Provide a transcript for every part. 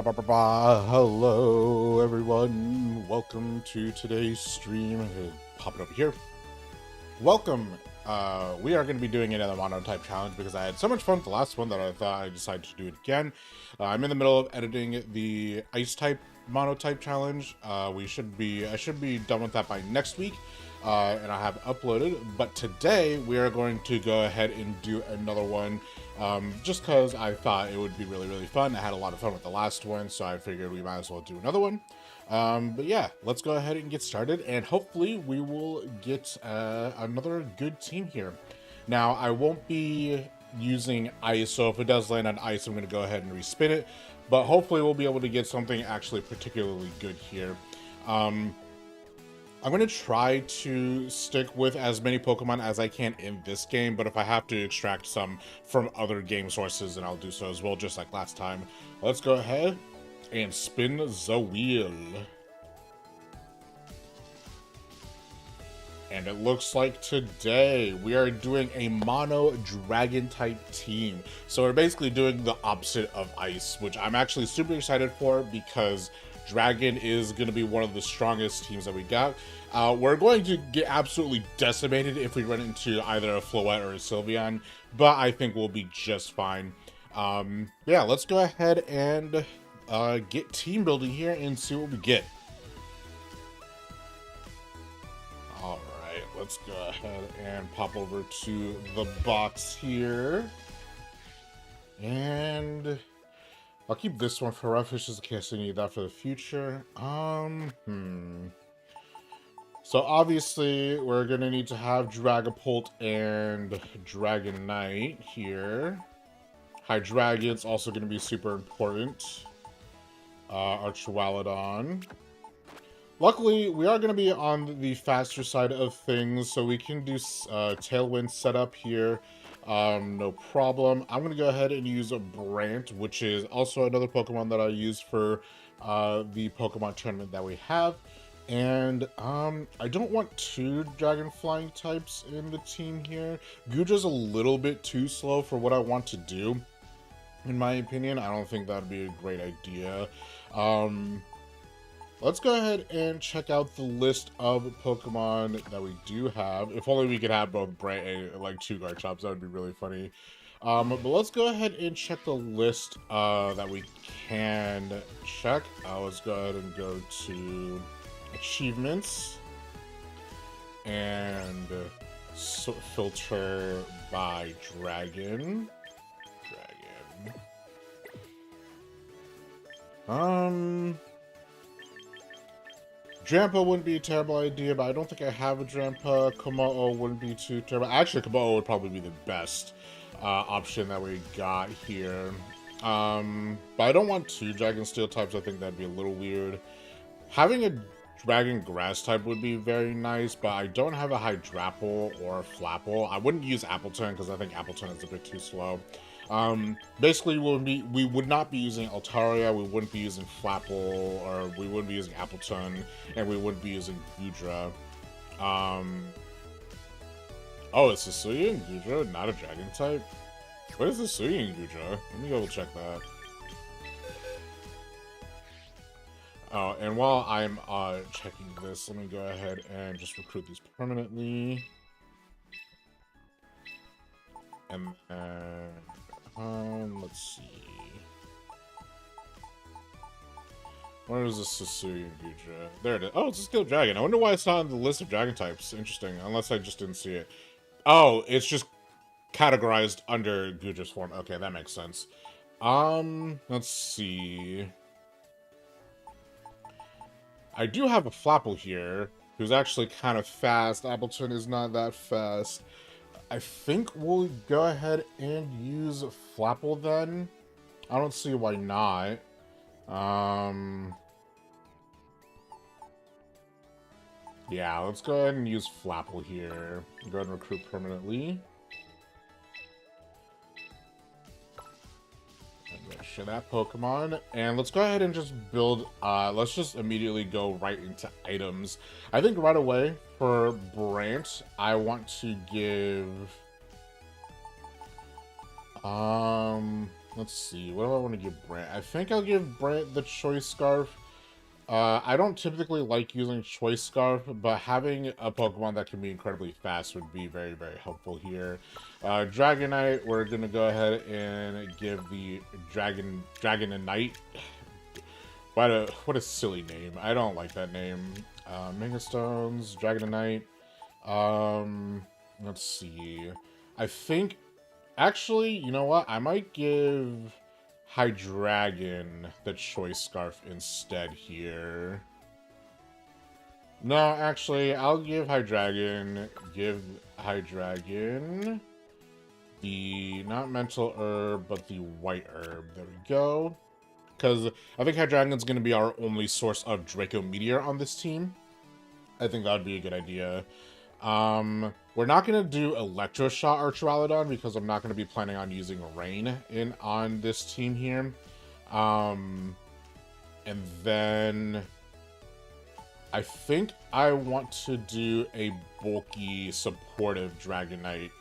Hello everyone, welcome to today's stream. Pop it over here. Welcome. We are going to be doing another mono type challenge because I had so much fun with the last one that I thought I decided to do it again. I'm in the middle of editing the ice type mono type challenge. I should be done with that by next week. And I have uploaded, but today we are going to go ahead and do another one, just because I thought it would be really fun. I had a lot of fun with the last one, so I figured we might as well do another one. But yeah, let's go ahead and get started, and hopefully we will get another good team here. Now, I won't be using ice, so if it does land on ice, I'm going to go ahead and respin it, but hopefully we'll be able to get something actually particularly good here. I'm going to try to stick with as many Pokemon as I can in this game, but if I have to extract some from other game sources, then I'll do so as well, just like last time. Let's go ahead and spin the wheel. And it looks like today we are doing a mono dragon type team. So we're basically doing the opposite of ice, which I'm actually super excited for because Dragon is going to be one of the strongest teams that we got. We're going to get absolutely decimated if we run into either a Floette or a Sylveon, but I think we'll be just fine. Yeah, let's go ahead and get team building here and see what we get. Alright, let's go ahead and pop over to the box here. And I'll keep this one for reference just in case I need that for the future. So obviously we're gonna need to have Dragapult and Dragonite here. Hydreigon's also gonna be super important. Archewalodon. Luckily, we are gonna be on the faster side of things, so we can do Tailwind setup here. No problem. I'm gonna go ahead and use a Brant, which is also another Pokemon that I use for the Pokemon tournament that we have. And I don't want two Dragon Flying types in the team here. Gudra's a little bit too slow for what I want to do, in my opinion. I don't think that'd be a great idea. Let's go ahead and check out the list of Pokemon that we do have. If only we could have both Brant and like two Garchomps, that would be really funny. But let's go ahead and check the list that we can check. Let's go ahead and go to achievements and filter by Dragon. Drampa wouldn't be a terrible idea, but I don't think I have a Drampa. Kommo-o wouldn't be too terrible. Actually, Kommo-o would probably be the best option that we got here. But I don't want two Dragon Steel types. I think that'd be a little weird. Having a Dragon Grass type would be very nice, but I don't have a Hydrapple or a Flapple. I wouldn't use Appleton because I think Appleton is a bit too slow. Basically, we would not be using Altaria, we wouldn't be using Flapple, or we wouldn't be using Appleton, and we wouldn't be using Gudra. Oh, it's Hisuian and Gudra, not a Dragon type? What is Hisuian and Gudra? Let me go check that. Oh, and while I'm checking this, let me go ahead and just recruit these permanently. And let's see. Where is this Hisuian Gudra? There it is. Oh, it's a Steel Dragon. I wonder why it's not on the list of Dragon types. Interesting, unless I just didn't see it. Oh, it's just categorized under Gudra's form. Okay, that makes sense. Let's see. I do have a Flapple here, who's actually kind of fast. Appleton is not that fast. I think we'll go ahead and use Flapple then. I don't see why not. Yeah, let's go ahead and use Flapple here. Go ahead and recruit permanently. Share that Pokemon, and let's go ahead and just build. Let's just immediately go right into items. I think right away for Brant, I want to give Let's see. What do I want to give Brant? I think I'll give Brant the Choice Scarf. I don't typically like using Choice Scarf, but having a Pokemon that can be incredibly fast would be very, very helpful here. Dragonite, we're going to go ahead and give the Dragon and Knight. What a silly name. I don't like that name. Mega Stones, Dragonite. Let's see. I think, actually, you know what? I might give Hydreigon the Choice Scarf instead here. No, actually, I'll give Hydreigon the, not Mental Herb, but the White Herb. There we go. Because I think Hydreigon's going to be our only source of Draco Meteor on this team. I think that would be a good idea. We're not going to do Electroshot Archewalodon because I'm not going to be planning on using Rain on this team here. And then I think I want to do a bulky supportive Dragonite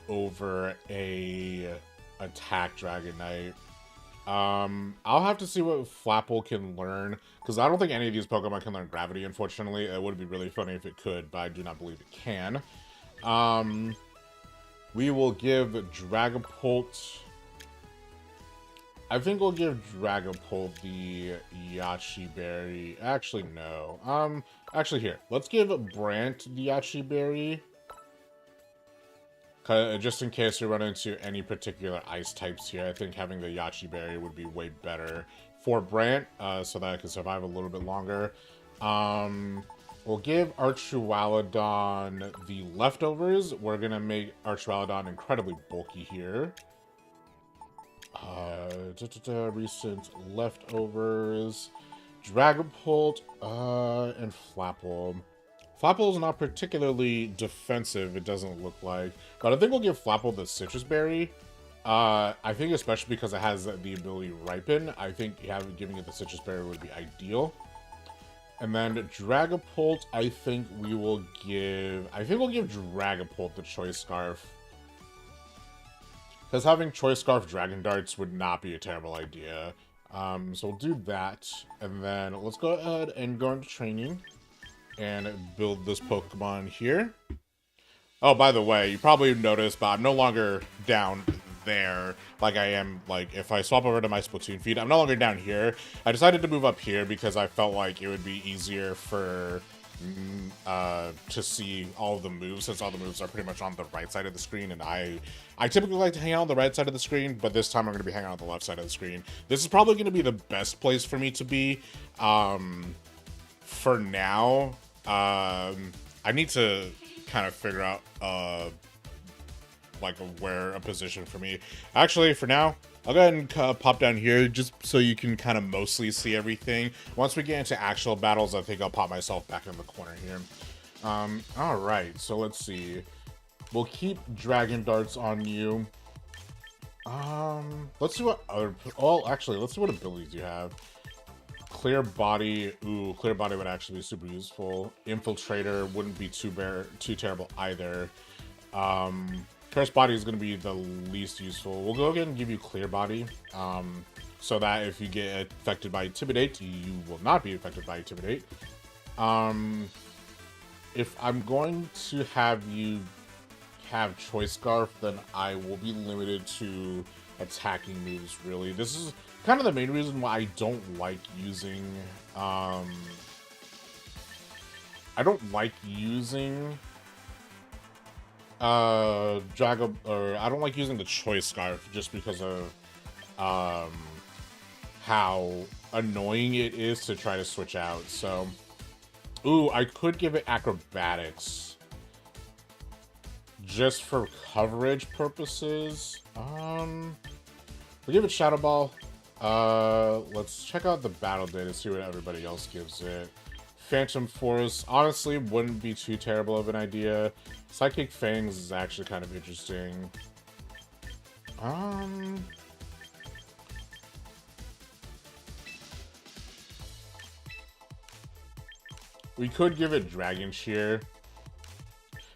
over a attack Dragonite. I'll have to see what Flapple can learn, because I don't think any of these Pokemon can learn Gravity, unfortunately. It would be really funny if it could, but I do not believe it can. We will give Dragapult... I think we'll give Dragapult the Yache Berry. Actually, no. Actually, here. Let's give Brant the Yache Berry. Just in case we run into any particular ice types here, I think having the Yache Berry would be way better for Brant, so that I can survive a little bit longer. We'll give Archewalodon the leftovers. We're going to make Archewalodon incredibly bulky here. Recent leftovers. Dragapult, and Flapple. Flapple is not particularly defensive, it doesn't look like. But I think we'll give Flapple the Citrus Berry. I think especially because it has the ability Ripen, I think giving it the Citrus Berry would be ideal. And then Dragapult, I think we'll give Dragapult the Choice Scarf. Because having Choice Scarf Dragon Darts would not be a terrible idea. So we'll do that. And then let's go ahead and go into training and build this Pokemon here. Oh, by the way, you probably noticed, but I'm no longer down there like I am, like, if I swap over to my Splatoon feed. I'm no longer down here. I decided to move up here because I felt like it would be easier for to see all of the moves, since all the moves are pretty much on the right side of the screen, and I typically like to hang out on the right side of the screen, but this time I'm going to be hanging out on the left side of the screen. This is probably going to be the best place for me to be for now. I need to kind of figure out like a position for me. Actually, for now, I'll go ahead and pop down here just so you can kind of mostly see everything. Once we get into actual battles, I think I'll pop myself back in the corner here. All right, so let's see. We'll keep Dragon Darts on you. Let's see what other... Oh, actually, let's see what abilities you have. Clear Body. Ooh, Clear Body would actually be super useful. Infiltrator wouldn't be too terrible either. Cursed Body is going to be the least useful. We'll go ahead and give you Clear Body, so that if you get affected by Intimidate, you will not be affected by Intimidate. If I'm going to have you have Choice Scarf, then I will be limited to attacking moves, really. This is kind of the main reason why I don't like using, I don't like using I don't like using the Choice Scarf just because of how annoying it is to try to switch out. So, ooh, I could give it Acrobatics just for coverage purposes. We'll give it Shadow Ball. Let's check out the battle data, see what everybody else gives it. Phantom Force, honestly, wouldn't be too terrible of an idea. Psychic Fangs is actually kind of interesting. We could give it Dragon Cheer.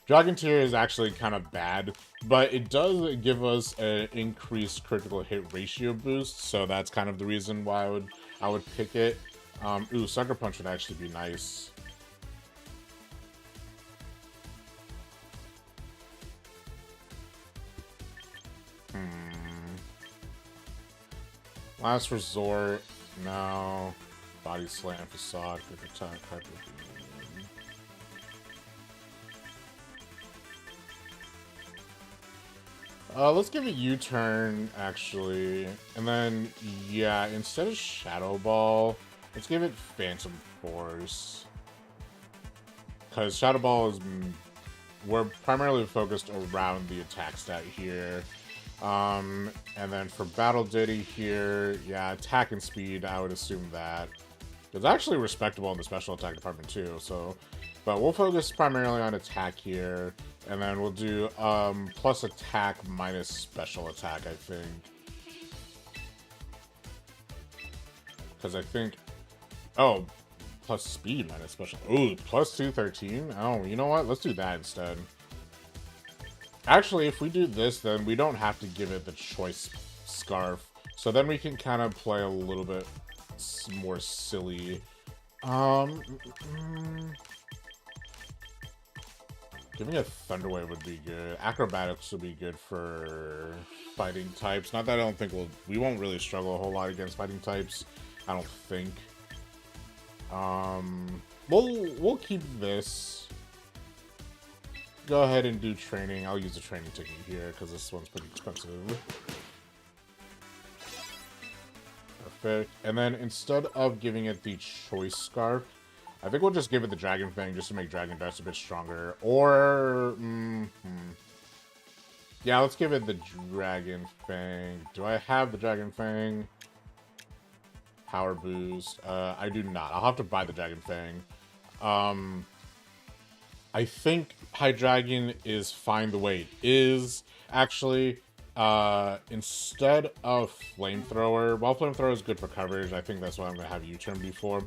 Dragon Cheer is actually kind of bad But it does give us an increased critical hit ratio boost, so that's kind of the reason why I would pick it. Ooh, Sucker Punch would actually be nice. Last Resort, no. Body Slam, Facade, Quick Attack, Hyper Beam. Let's give it U-Turn, actually. And then, yeah, instead of Shadow Ball, let's give it Phantom Force. Because Shadow Ball is... we're primarily focused around the attack stat here. And then for Battle Ditty here, yeah, attack and speed, I would assume that. It's actually respectable in the special attack department too, so... But we'll focus primarily on attack here, and then we'll do plus attack minus special attack, I think. Because I think... Oh, plus speed minus special... Ooh, plus 213? Oh, you know what? Let's do that instead. Actually, if we do this, then we don't have to give it the choice scarf. So then we can kind of play a little bit more silly. Giving a Thunder Wave would be good. Acrobatics would be good for fighting types. Not that I don't think we won't really struggle a whole lot against fighting types. I don't think. We'll keep this. Go ahead and do training. I'll use the training ticket here because this one's pretty expensive. Perfect. And then instead of giving it the choice scarf, I think we'll just give it the Dragon Fang just to make Dragon Dust a bit stronger. Or... yeah, let's give it the Dragon Fang. Do I have the Dragon Fang? Power boost. I do not. I'll have to buy the Dragon Fang. I think Hydreigon is fine the way it is. Actually, instead of Flamethrower, while Flamethrower is good for coverage, I think that's what I'm going to have U-Turn before.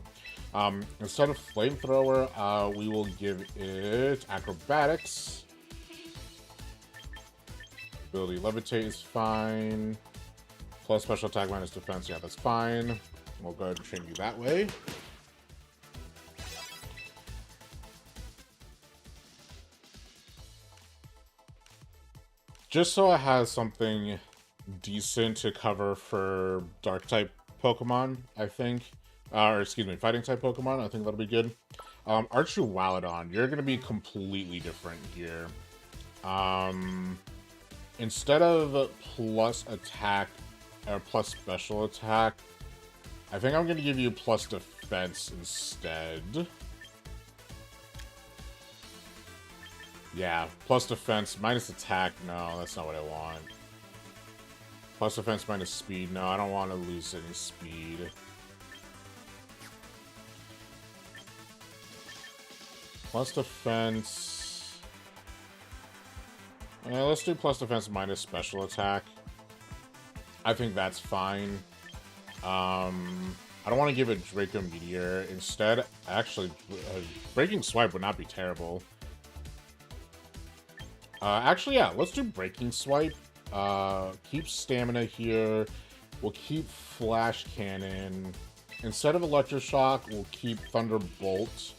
Instead of Flamethrower, we will give it Acrobatics. Ability Levitate is fine. Plus Special Attack minus Defense, yeah, that's fine. We'll go ahead and train you that way. Just so it has something decent to cover for Dark-type Pokemon, I think. Or, excuse me, Fighting-type Pokemon, I think that'll be good. Archewalodon, you're going to be completely different here. Instead of plus attack, or plus special attack, I think I'm going to give you plus defense instead. Yeah, plus defense, minus attack. No, that's not what I want. Plus defense, minus speed. No, I don't want to lose any speed. Plus defense. Yeah, let's do plus defense minus special attack. I think that's fine. I don't want to give it Draco Meteor. Instead, actually, Breaking Swipe would not be terrible. Actually, yeah, let's do Breaking Swipe. Keep Stamina here. We'll keep Flash Cannon. Instead of Electroshock, we'll keep Thunderbolt.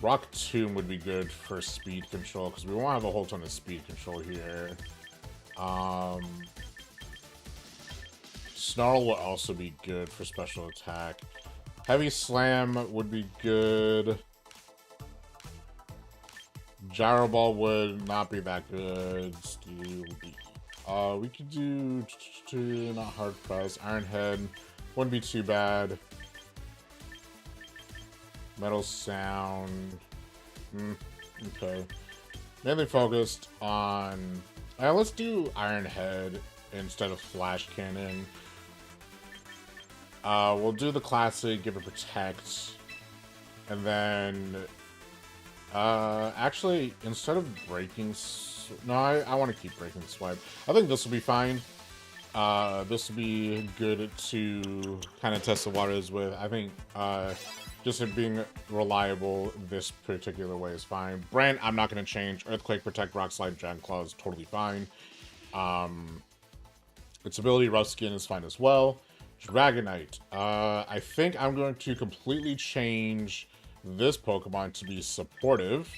Rock Tomb would be good for speed control, because we won't have a whole ton of speed control here. Snarl will also be good for special attack. Heavy Slam would be good. Gyro Ball would not be that good. Steel Beat. We could do not Hard Press. Iron Head wouldn't be too bad. Metal Sound. Okay. Mainly focused on... let's do Iron Head instead of Flash Cannon. We'll do the classic, give it Protect. And then... actually, instead of Breaking... No, I want to keep Breaking Swipe. I think this will be fine. this would be good to kind of test the waters with. I think just it being reliable this particular way is fine. Brand, I'm not going to change. Earthquake, Protect, Rock Slide, Dragon Claw is totally fine. Its ability, Rough Skin, is fine as well. Dragonite. I think I'm going to completely change this Pokemon to be supportive.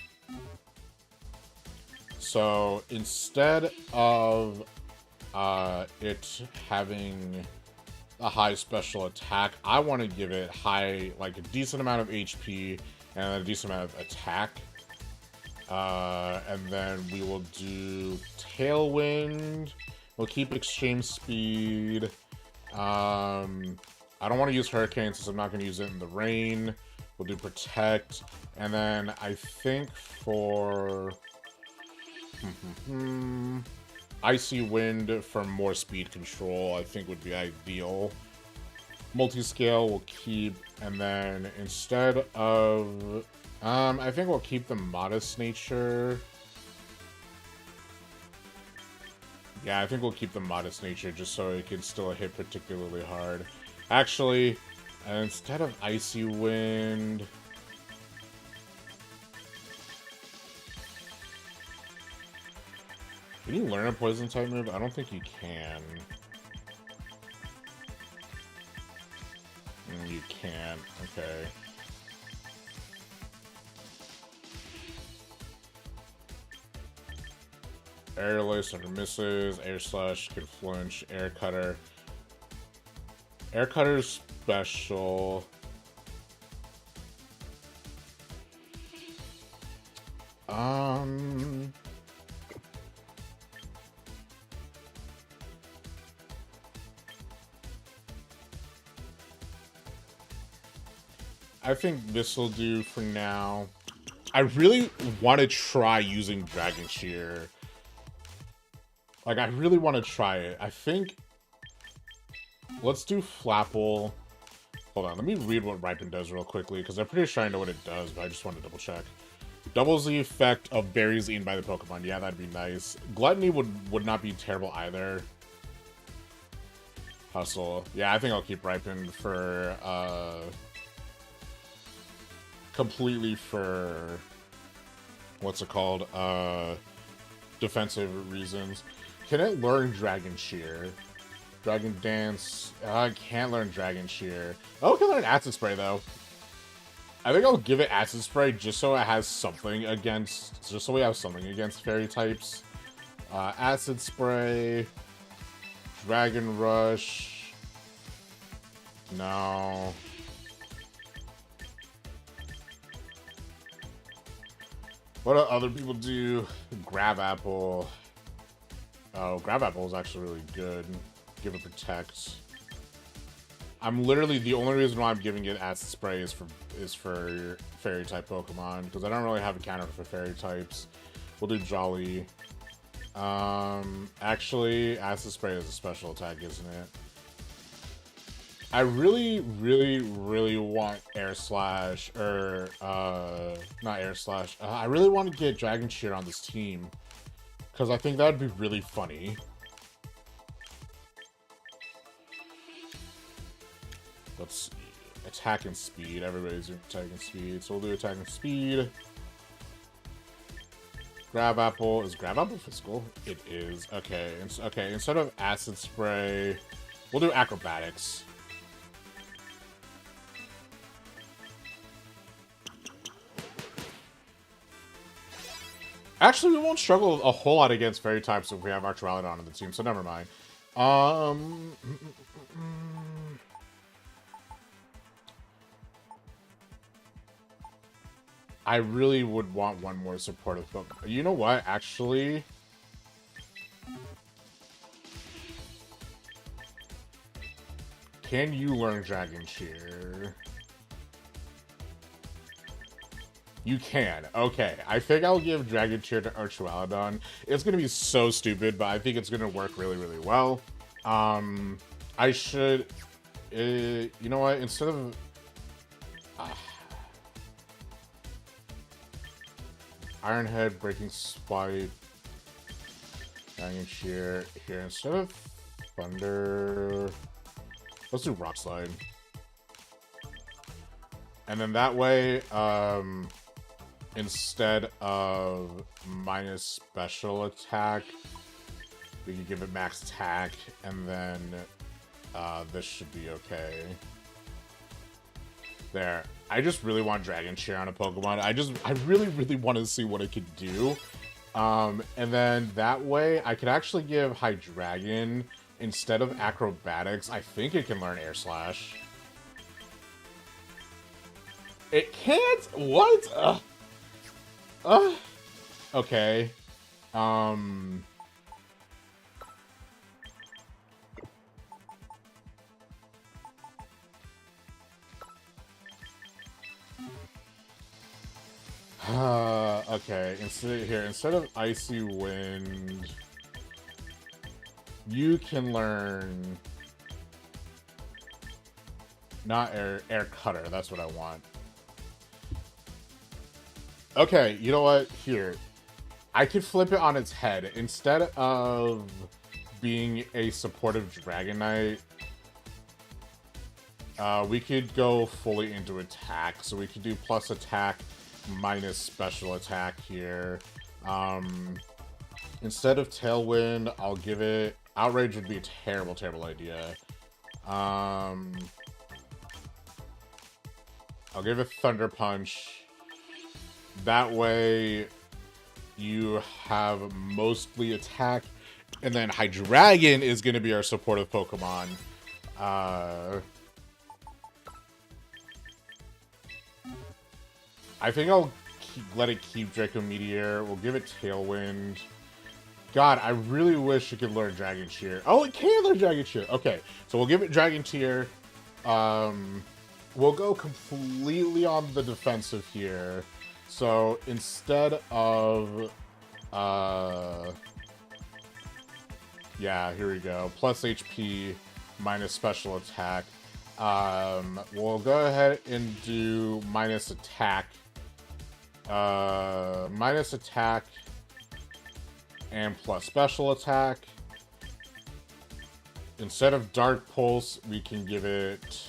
So instead of it having a high special attack, I want to give it high, like a decent amount of HP and a decent amount of attack. And then we will do Tailwind. We'll keep Extreme Speed. I don't want to use Hurricane since I'm not going to use it in the rain. We'll do Protect. And then I think for Icy Wind for more speed control, I think would be ideal. Multiscale we'll keep, and then instead of I think we'll keep the Modest Nature. Yeah, I think we'll keep the Modest Nature just so it can still hit particularly hard. Actually, instead of Icy Wind, can you learn a Poison type move? I don't think you can. You can't. Okay. Airless under misses, Air Slash can flinch, Air Cutter. Air Cutter's special. I think this will do for now. I really want to try using Dragon Shear. Like, I really want to try it. I think... Let's do Flapple. Hold on, let me read what Ripen does real quickly, because I'm pretty sure I know what it does, but I just want to double check. Doubles the effect of berries eaten by the Pokemon. Yeah, that'd be nice. Gluttony would not be terrible either. Hustle. Yeah, I think I'll keep Ripen for, completely for... What's it called? Defensive reasons. Can it learn Dragon Shear? Dragon Dance. I can't learn Dragon Shear. Oh, it can learn Acid Spray, though. I think I'll give it Acid Spray just so it has something against... Just so we have something against Fairy types. Acid Spray. Dragon Rush. No. What do other people do? Grab Apple. Oh, Grab Apple is actually really good. Give it Protect. I'm literally, the only reason why I'm giving it Acid Spray is for Fairy type Pokemon, because I don't really have a counter for Fairy types. We'll do Jolly. Actually, Acid Spray is a special attack, isn't it? I really, really, really want Air Slash, or, not Air Slash. I really want to get Dragon Shear on this team, because I think that would be really funny. Let's see. Attack and Speed. Everybody's doing Attack and Speed, so we'll do Attack and Speed. Grab Apple. Is Grab Apple physical? It is. Okay. Okay, instead of Acid Spray, we'll do Acrobatics. Actually, we won't struggle a whole lot against Fairy types if we have Archewalodon on the team, so never mind. I really would want one more supportive Pokemon. You know what, actually? Can you learn Dragon Shear? You can. Okay. I think I'll give Dragon Shear to Archewalodon. It's going to be so stupid, but I think it's going to work really, really well. I should... you know what? Instead of... Iron Head, Breaking Spike, Dragon Shear here. Instead of Thunder. Let's do Rock Slide. And then that way, instead of minus special attack, we can give it max attack, and then this should be okay. There. I just really want Dragon Cheer on a Pokemon. I really, really want to see what it could do. And then that way, I could actually give Hydreigon instead of Acrobatics. I think it can learn Air Slash. It can't? What? Okay. Okay, instead of Icy Wind, you can learn not air Cutter. That's what I want. Okay, you know what? Here, I could flip it on its head. Instead of being a supportive Dragonite, we could go fully into attack. So we could do plus attack minus special attack here. Instead of Tailwind, I'll give it... Outrage would be a terrible, terrible idea. I'll give it Thunder Punch. That way, you have mostly attack. And then Hydreigon is going to be our supportive Pokemon. I think I'll let it keep Draco Meteor. We'll give it Tailwind. God, I really wish it could learn Dragon Cheer. Oh, it can learn Dragon Cheer. Okay, so we'll give it Dragon Cheer. We'll go completely on the defensive here. So instead of... yeah, here we go. Plus HP, minus special attack. We'll go ahead and do minus attack. Minus attack and plus special attack. Instead of Dark Pulse, we can give it...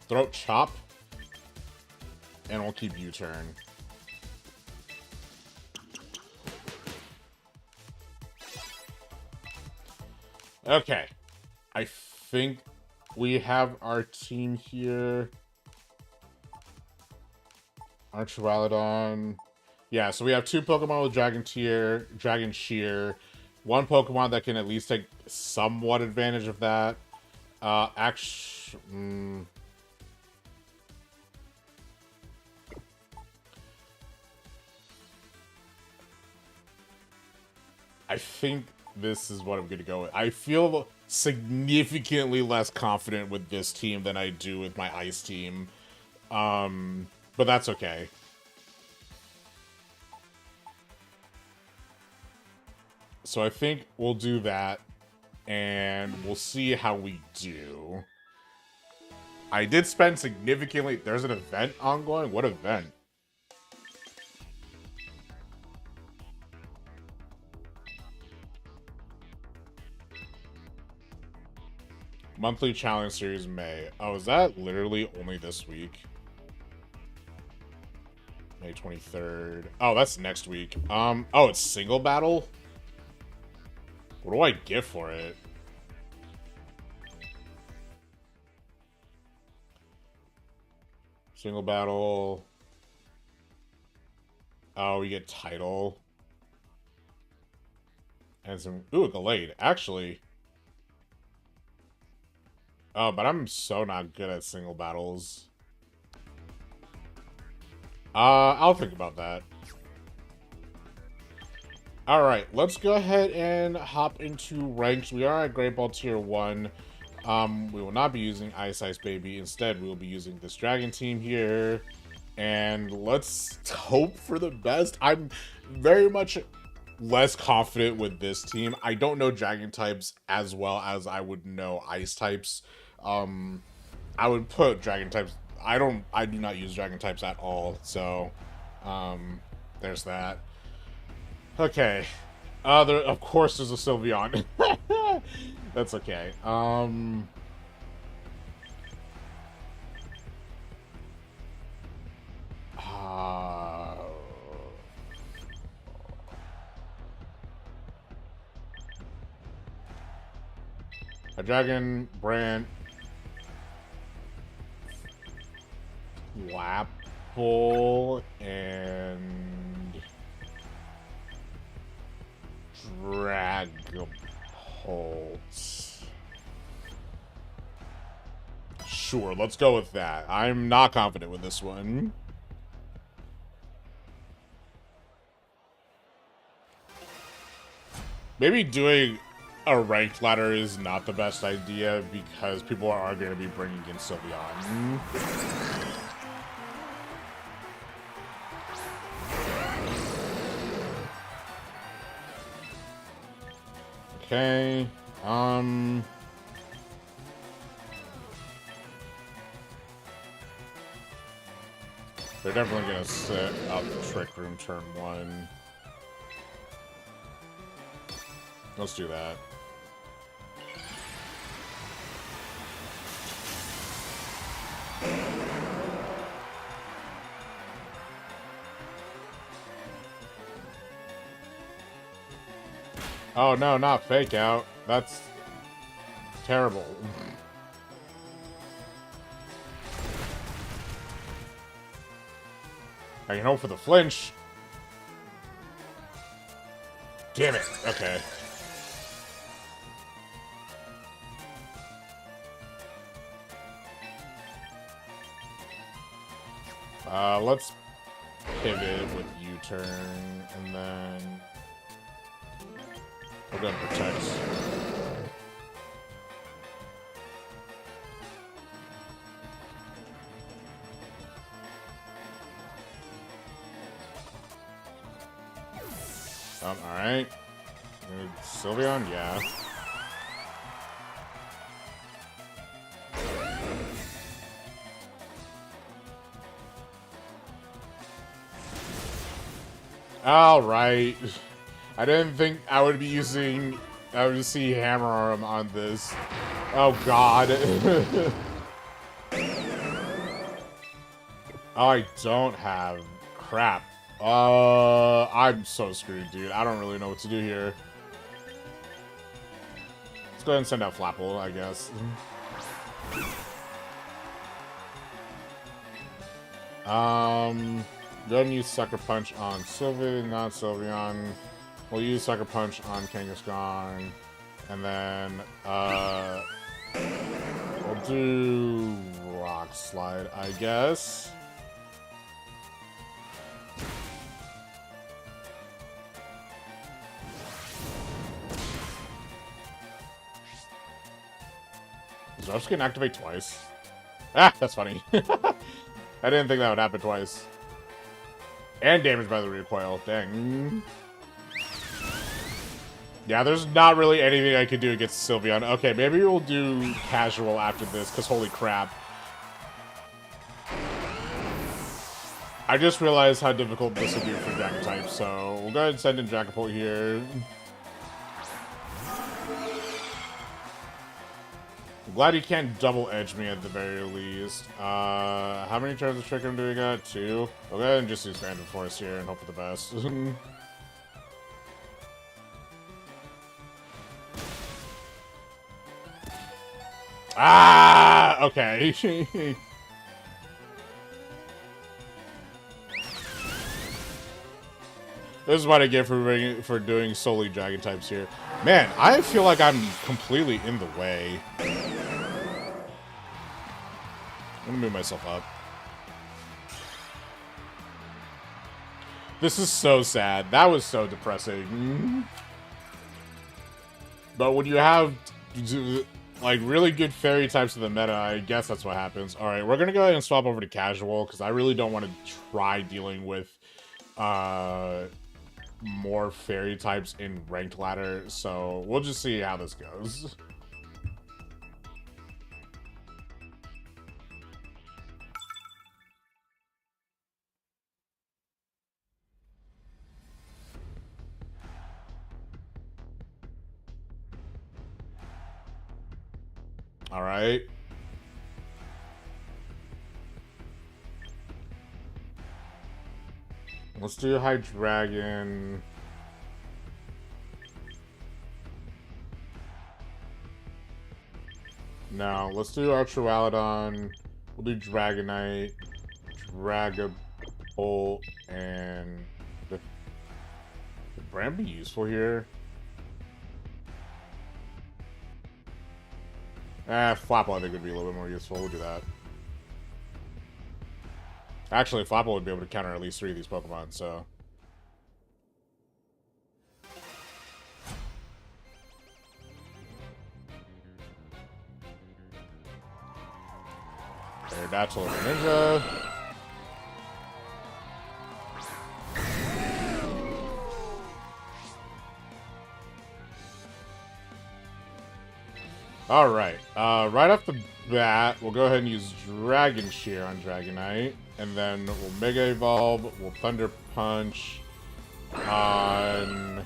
Throat Chop. And we'll keep U-Turn. Okay. I think we have our team here. Archewalodon. Yeah, so we have two Pokemon with Dragon Cheer. One Pokemon that can at least take somewhat advantage of that. I think this is what I'm going to go with. I feel significantly less confident with this team than I do with my Ice team. But that's okay. So I think we'll do that, and we'll see how we do. I did spend significantly... There's an event ongoing? What event? Monthly Challenge Series May. Oh, is that literally only this week? May 23rd. Oh, that's next week. Oh, it's single battle? What do I get for it? Single battle. Oh, we get title. And some... Ooh, delayed. Actually... Oh, but I'm so not good at single battles. I'll think about that. Alright, let's go ahead and hop into ranks. We are at Great Ball Tier 1. We will not be using Ice Baby. Instead, we will be using this Dragon team here. And let's hope for the best. I'm very much less confident with this team. I don't know Dragon types as well as I would know Ice types. I would put Dragon types I do not use dragon types at all, so there's that. Okay. Of course there's a Sylveon. That's okay. A dragon, brand, Lapple, and Dragapult. Sure, let's go with that. I'm not confident with this one. Maybe doing a ranked ladder is not the best idea because people are going to be bringing in Sylveon. Okay, they're definitely gonna set up Trick Room turn 1. Let's do that. Oh no, not fake out. That's terrible. I can hope for the flinch. Damn it. Okay. Let's pivot with U-turn, and then we're gonna protect. Alright. Sylveon, yeah. Alright. I didn't think I would be using... I would see Hammer Arm on this. Oh god. Oh, I don't have... Crap. I'm so screwed, dude. I don't really know what to do here. Let's go ahead and send out Flapple, I guess. Go ahead and use Sucker Punch on Sylveon, not Sylveon. We'll use Sucker Punch on Kangaskhan. And then, we'll do Rock Slide, I guess. Is Rush gonna activate twice? Ah, that's funny. I didn't think that would happen twice. And damage by the recoil. Dang. Yeah, there's not really anything I can do against Sylveon. Okay, maybe we'll do casual after this, because holy crap. I just realized how difficult this would be for Dragon type, so we'll go ahead and send in Dragapult here. I'm glad he can't double edge me at the very least. How many turns of Trick Room do we got? 2. We'll go ahead and just use Random Force here and hope for the best. Ah! Okay. This is what I get for doing solely Dragon types here. Man, I feel like I'm completely in the way. I'm gonna move myself up. This is so sad. That was so depressing. But when you have like really good fairy types in the meta, I guess that's what happens. All right, we're gonna go ahead and swap over to casual because I really don't want to try dealing with more fairy types in ranked ladder. So we'll just see how this goes. Alright. Let's do High Dragon. No, let's do Archewalodon. We'll do Dragonite, Dragapult, and... Would Brand be useful here? Flapple I think would be a little bit more useful. We'll do that. Actually, Flapple would be able to counter at least 3 of these Pokemon, so... Aerodactyl over Ninja. Alright, right off the bat, we'll go ahead and use Dragon Shear on Dragonite, and then we'll Mega Evolve, we'll Thunder Punch on...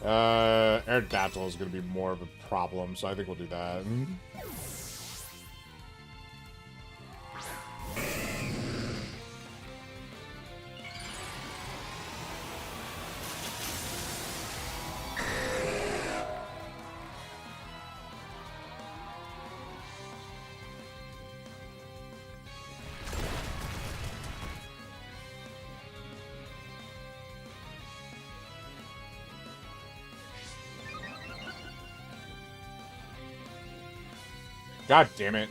Aerodactyl is going to be more of a problem, so I think we'll do that. God damn it.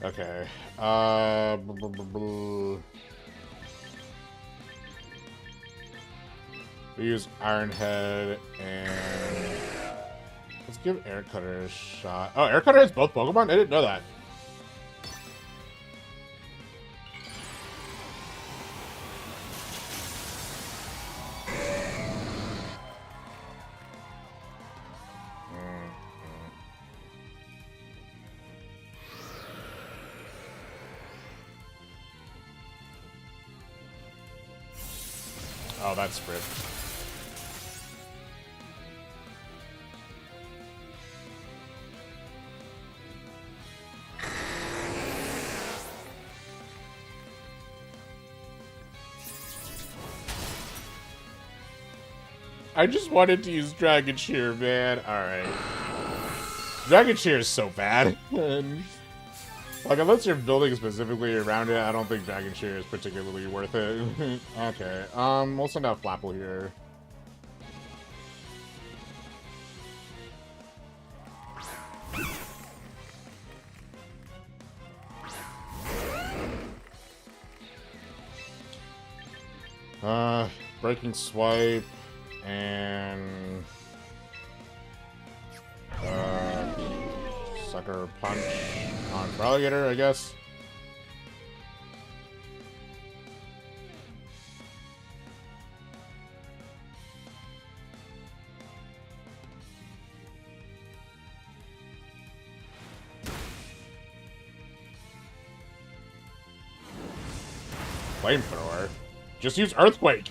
Okay. We use Iron Head and let's give Air Cutter a shot. Oh, Air Cutter has both Pokemon? I didn't know that. Oh, that's Sprint. I just wanted to use Dragon Shear, man. Alright. Dragon Shear is so bad. Like, unless you're building specifically around it, I don't think Dragon Shear is particularly worth it. Okay, we'll send out Flapple here. Breaking Swipe, and... Sucker Punch on Alligator, I guess. Flamethrower? Just use Earthquake!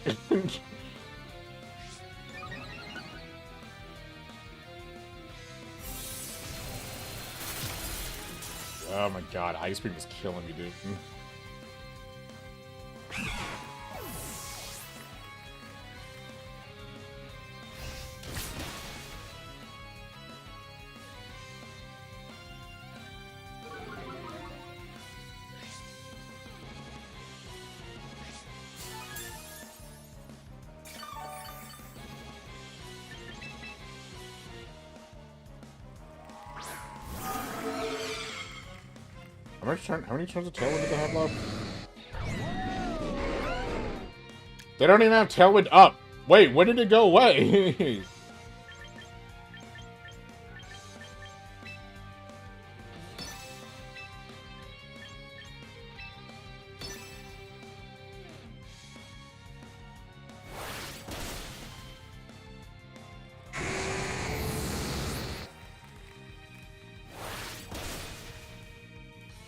Oh my god, Ice Beam is killing me, dude. How many turns of Tailwind do they have left? They don't even have Tailwind up! Wait, when did it go away?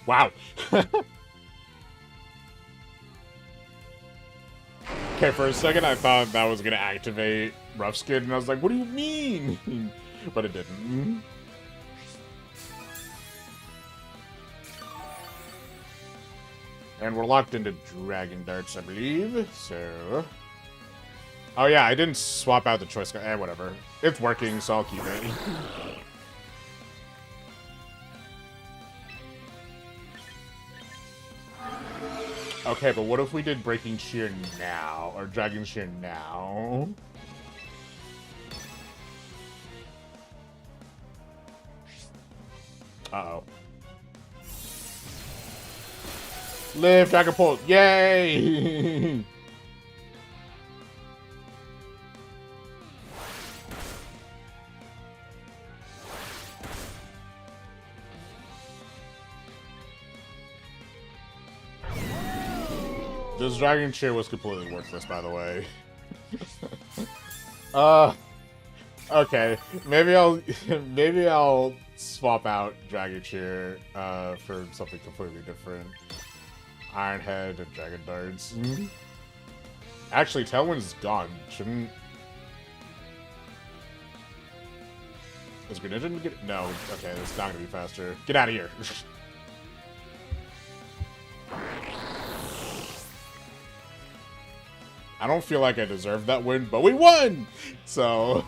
Wow. Okay, for a second I thought that was gonna activate Rough Skin, and I was like, what do you mean? But it didn't. And we're locked into Dragon Darts, I believe, so... Oh yeah, I didn't swap out the choice card. Whatever. It's working, so I'll keep it. Okay, but what if we did Breaking Shear now? Or Dragon Shear now? Uh-oh. Live, Dragon Pult! Yay! This Dragon Cheer was completely worthless, by the way. Okay. Maybe I'll swap out Dragon Cheer for something completely different. Iron Head and Dragon Darts. Actually, Tailwind's gone. Shouldn't... Is Greninja get... No. Okay, it's not gonna be faster. Get out of here. I don't feel like I deserved that win, but we won! So...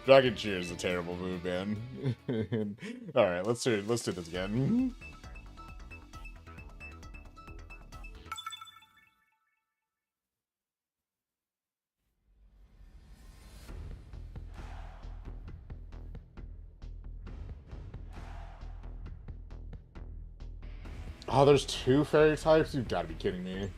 Dragon Cheer is a terrible move, man. Alright, let's do this again. Oh, there's 2 fairy types? You've got to be kidding me.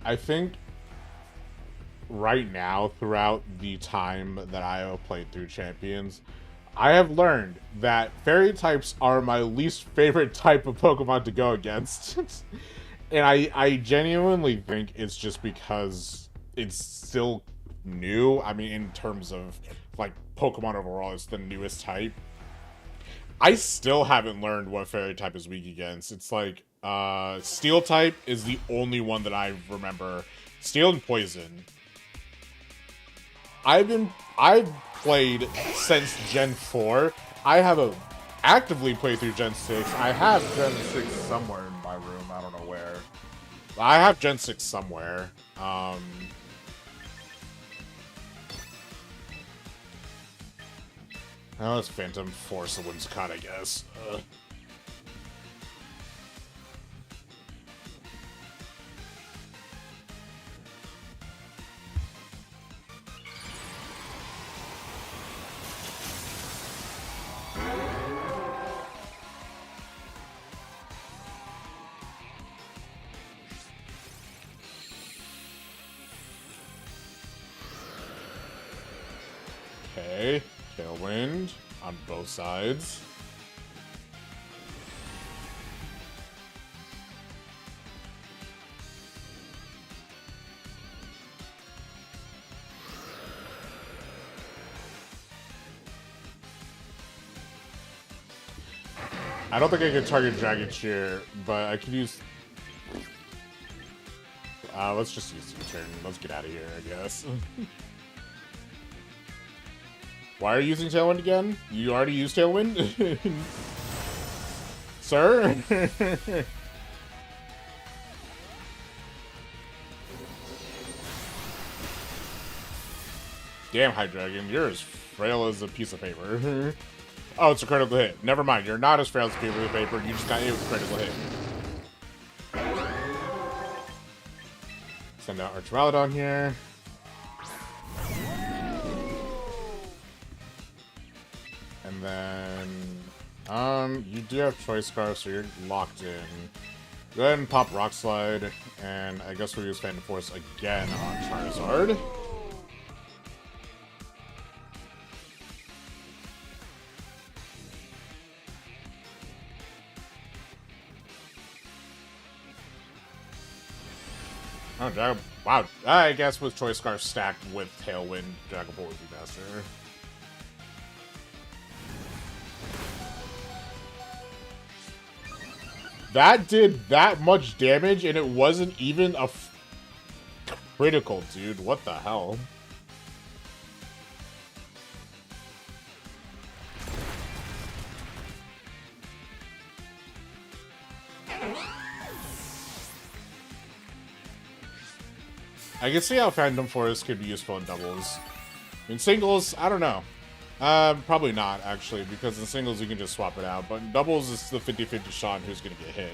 I think right now, throughout the time that I have played through Champions, I have learned that fairy types are my least favorite type of Pokemon to go against. And I genuinely think it's just because it's still new. I mean, in terms of, like, Pokemon overall, it's the newest type. I still haven't learned what fairy type is weak against. It's like, Steel type is the only one that I remember. Steel and Poison. I've played since Gen 4. I have actively played through Gen 6. I have Gen 6 somewhere in my room. I don't know where. I have Gen 6 somewhere. Oh, it's Phantom Force of Whimsicott, I guess. Okay, Tailwind on both sides. I don't think I can target Dragon Cheer, but I could use... let's just use U-turn. Let's get out of here, I guess. Why are you using Tailwind again? You already used Tailwind? Sir? Damn, Hydreigon, you're as frail as a piece of paper. Oh, it's a critical hit. Never mind, you're not as frail as a piece of paper, you just got hit with a critical hit. Send out Archmalodon here. And then, you do have Choice Scarf, so you're locked in. Go ahead and pop Rock Slide, and I guess we'll use Phantom Force again on Charizard. Oh, wow. I guess with Choice Scarf stacked with Tailwind, Dragon Ball would be faster. That did that much damage, and it wasn't even a critical, dude. What the hell? I can see how Phantom Force could be useful in doubles. In singles, I don't know. Probably not, actually, because in singles you can just swap it out. But in doubles, it's the 50-50 shot on who's going to get hit.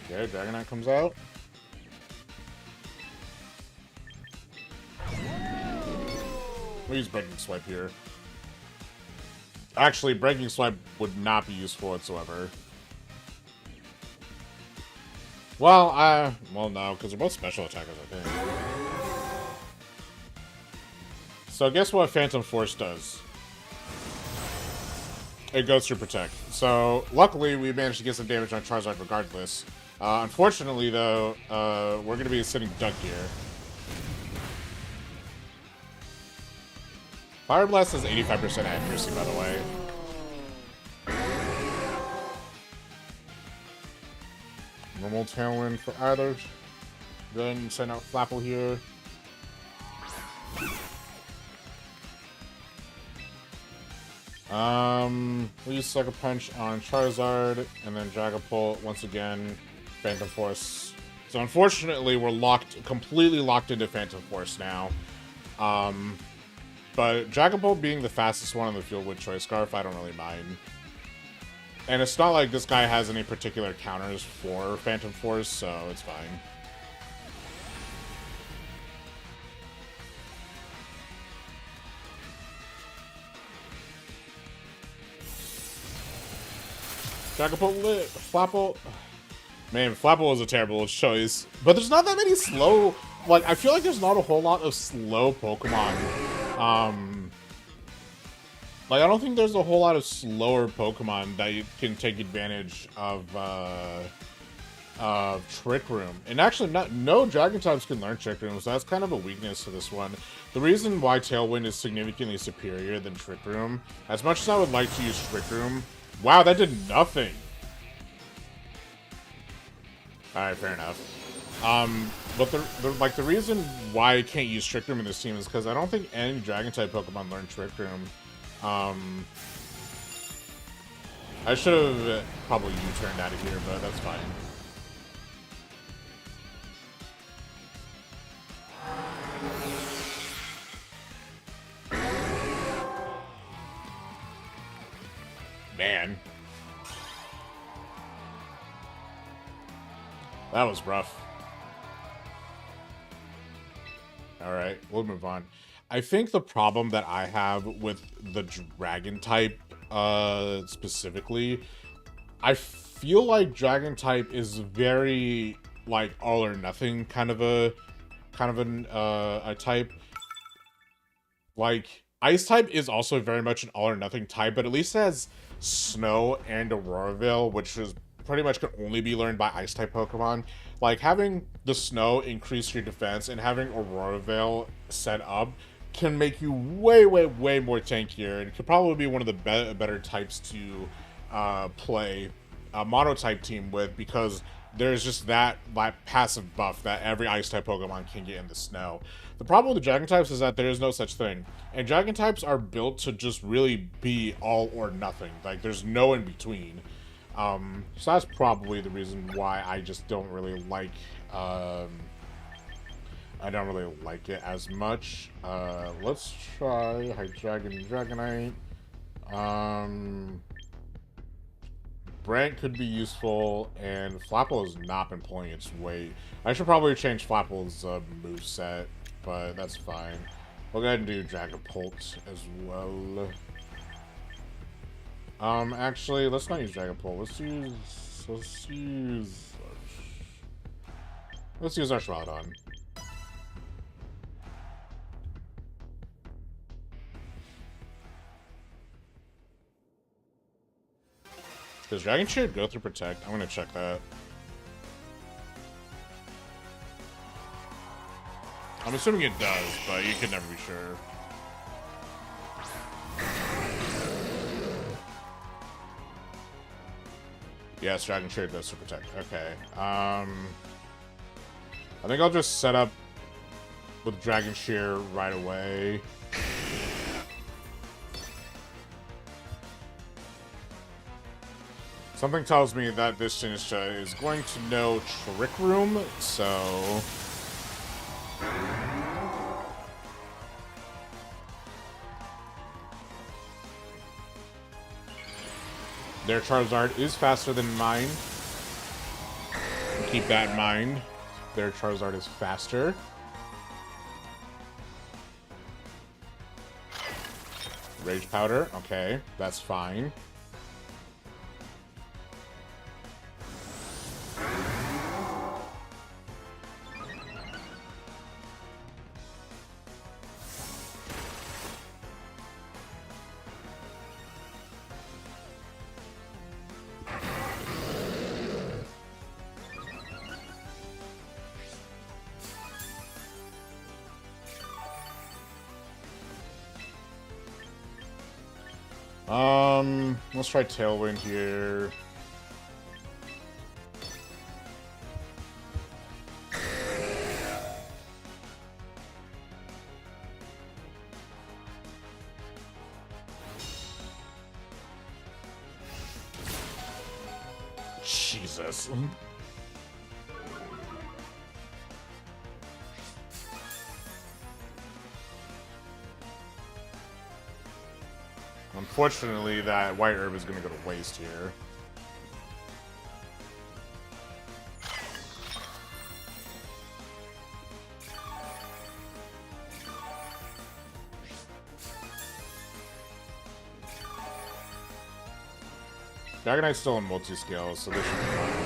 Okay, Dragonite comes out. We'll use Breaking Swipe here. Actually, Breaking Swipe would not be useful whatsoever. Well, well, no, because they're both special attackers, I think. So, guess what Phantom Force does? It goes through Protect. So, luckily, we managed to get some damage on Charizard regardless. Unfortunately, though, we're going to be sitting duck here. Fire Blast has 85% accuracy, by the way. Normal Tailwind for either. Then send out Flapple here. We use Sucker Punch on Charizard, and then Dragapult once again. Phantom Force. So unfortunately, we're completely locked into Phantom Force now. But Dragapult being the fastest one on the field with Choice Scarf, I don't really mind. And it's not like this guy has any particular counters for Phantom Force, so it's fine. Dragapult lit. Flapple. Man, Flapple was a terrible choice. But there's not that many slow... Like, I feel like there's not a whole lot of slow Pokemon. Like, I don't think there's a whole lot of slower Pokemon that you can take advantage of Trick Room. And actually, no Dragon types can learn Trick Room, so that's kind of a weakness to this one. The reason why Tailwind is significantly superior than Trick Room, as much as I would like to use Trick Room... Wow, that did nothing! Alright, fair enough. But the reason why I can't use Trick Room in this team is because I don't think any Dragon-type Pokemon learn Trick Room. I should have probably U-turned out of here, but that's fine. Man. That was rough. Alright, we'll move on. I think the problem that I have with the Dragon type, specifically, I feel like Dragon type is very, like, all or nothing kind of a type. Like, Ice type is also very much an all or nothing type, but at least it has Snow and Aurora Veil, which is pretty much can only be learned by Ice type Pokemon. Like, having the Snow increase your defense and having Aurora Veil set up can make you way more tankier, and could probably be one of the better types to play a mono-type team with, because there's just that passive buff that every Ice-type Pokemon can get in the Snow. The problem with the Dragon types is that there is no such thing, and Dragon types are built to just really be all or nothing. Like, there's no in between. So that's probably the reason why I just don't really like it as much. Let's try Hydreigon and Dragonite. Brant could be useful, and Flapple has not been pulling its weight. I should probably change Flapple's moveset, but that's fine. We'll go ahead and do Dragapult as well. Actually, let's not use Dragapult. Let's use Archwildon. Does Dragon Shield go through Protect? I'm gonna check that. I'm assuming it does, but you can never be sure. Yes, Dragon Shield does through Protect. Okay. I think I'll just set up with Dragon Shear right away. Something tells me that this Sinistcha is going to know Trick Room, so... Their Charizard is faster than mine. Keep that in mind. Their Charizard is faster. Rage Powder, okay, that's fine. Let's try Tailwind here. Jesus. Unfortunately, that White Herb is going to go to waste here. Dragonite's still in multi-scale, so this should be fine.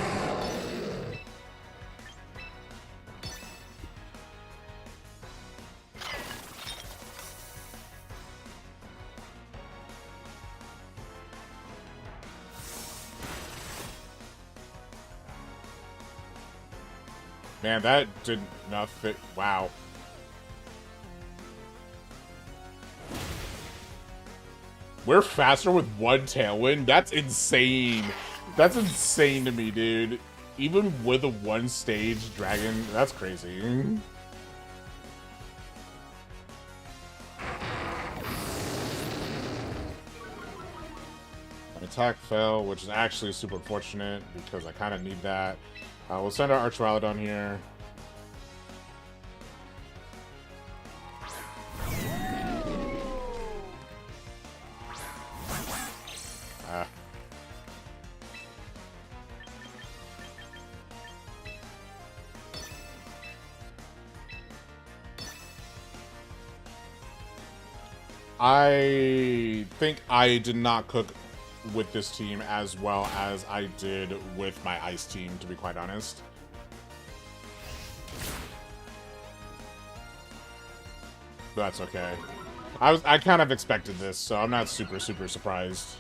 Man, that did not fit. Wow. We're faster with one Tailwind? That's insane. That's insane to me, dude. Even with a one-stage dragon, that's crazy. My attack fell, which is actually super fortunate because I kind of need that. We'll send our Archwildon here. I think I did not cook with this team as well as I did with my ice team, to be quite honest. But that's okay. I kind of expected this, so I'm not super surprised.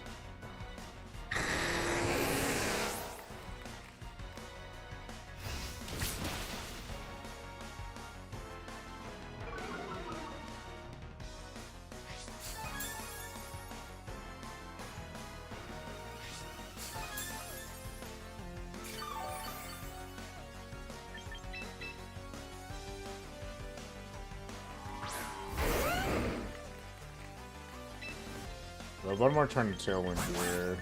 One more turn to Tailwind here.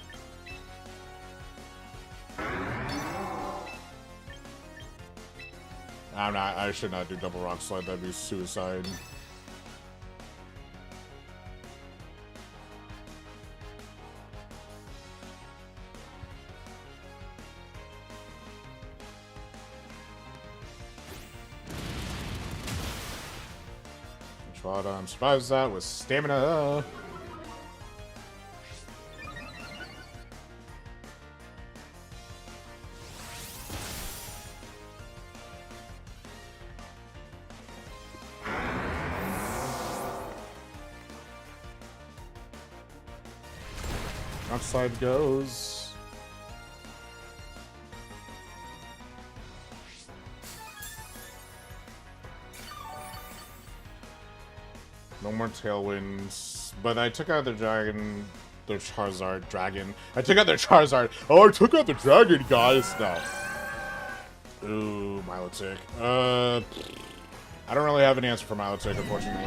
I should not do double Rock Slide, that'd be suicide. Troodon survives that with stamina. Outside goes. No more Tailwinds. But I took out their dragon. Their Charizard. Dragon. I took out their Charizard. Oh, I took out the dragon, guys. No. Ooh, Milotic. I don't really have an answer for Milotic, unfortunately.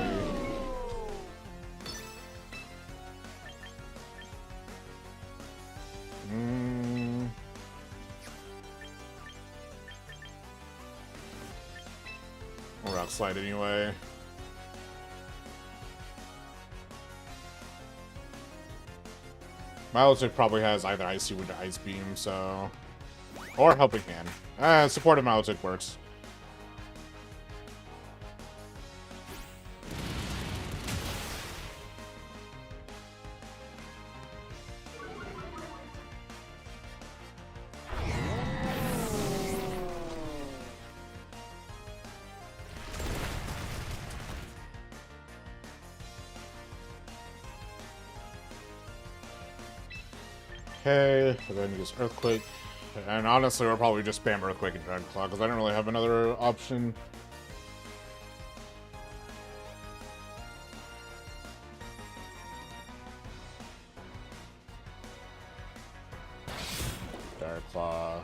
Or Rock Slide anyway. Milotic probably has either Icy Wind or Ice Beam, so... Or Helping Hand. Supportive Milotic works. Okay, and then use Earthquake. And honestly, we'll probably just spam Earthquake and Dragon Claw, because I don't really have another option. Dragon Claw.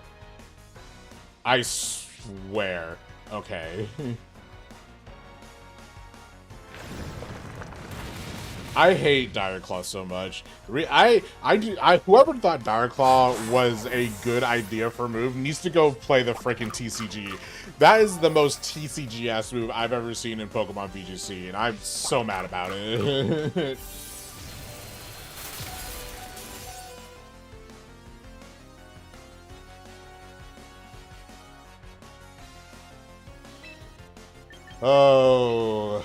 I swear. Okay. I hate Dire Claw so much. Whoever thought Dire Claw was a good idea for a move needs to go play the freaking TCG. That is the most TCG-ass move I've ever seen in Pokemon VGC, and I'm so mad about it. Oh...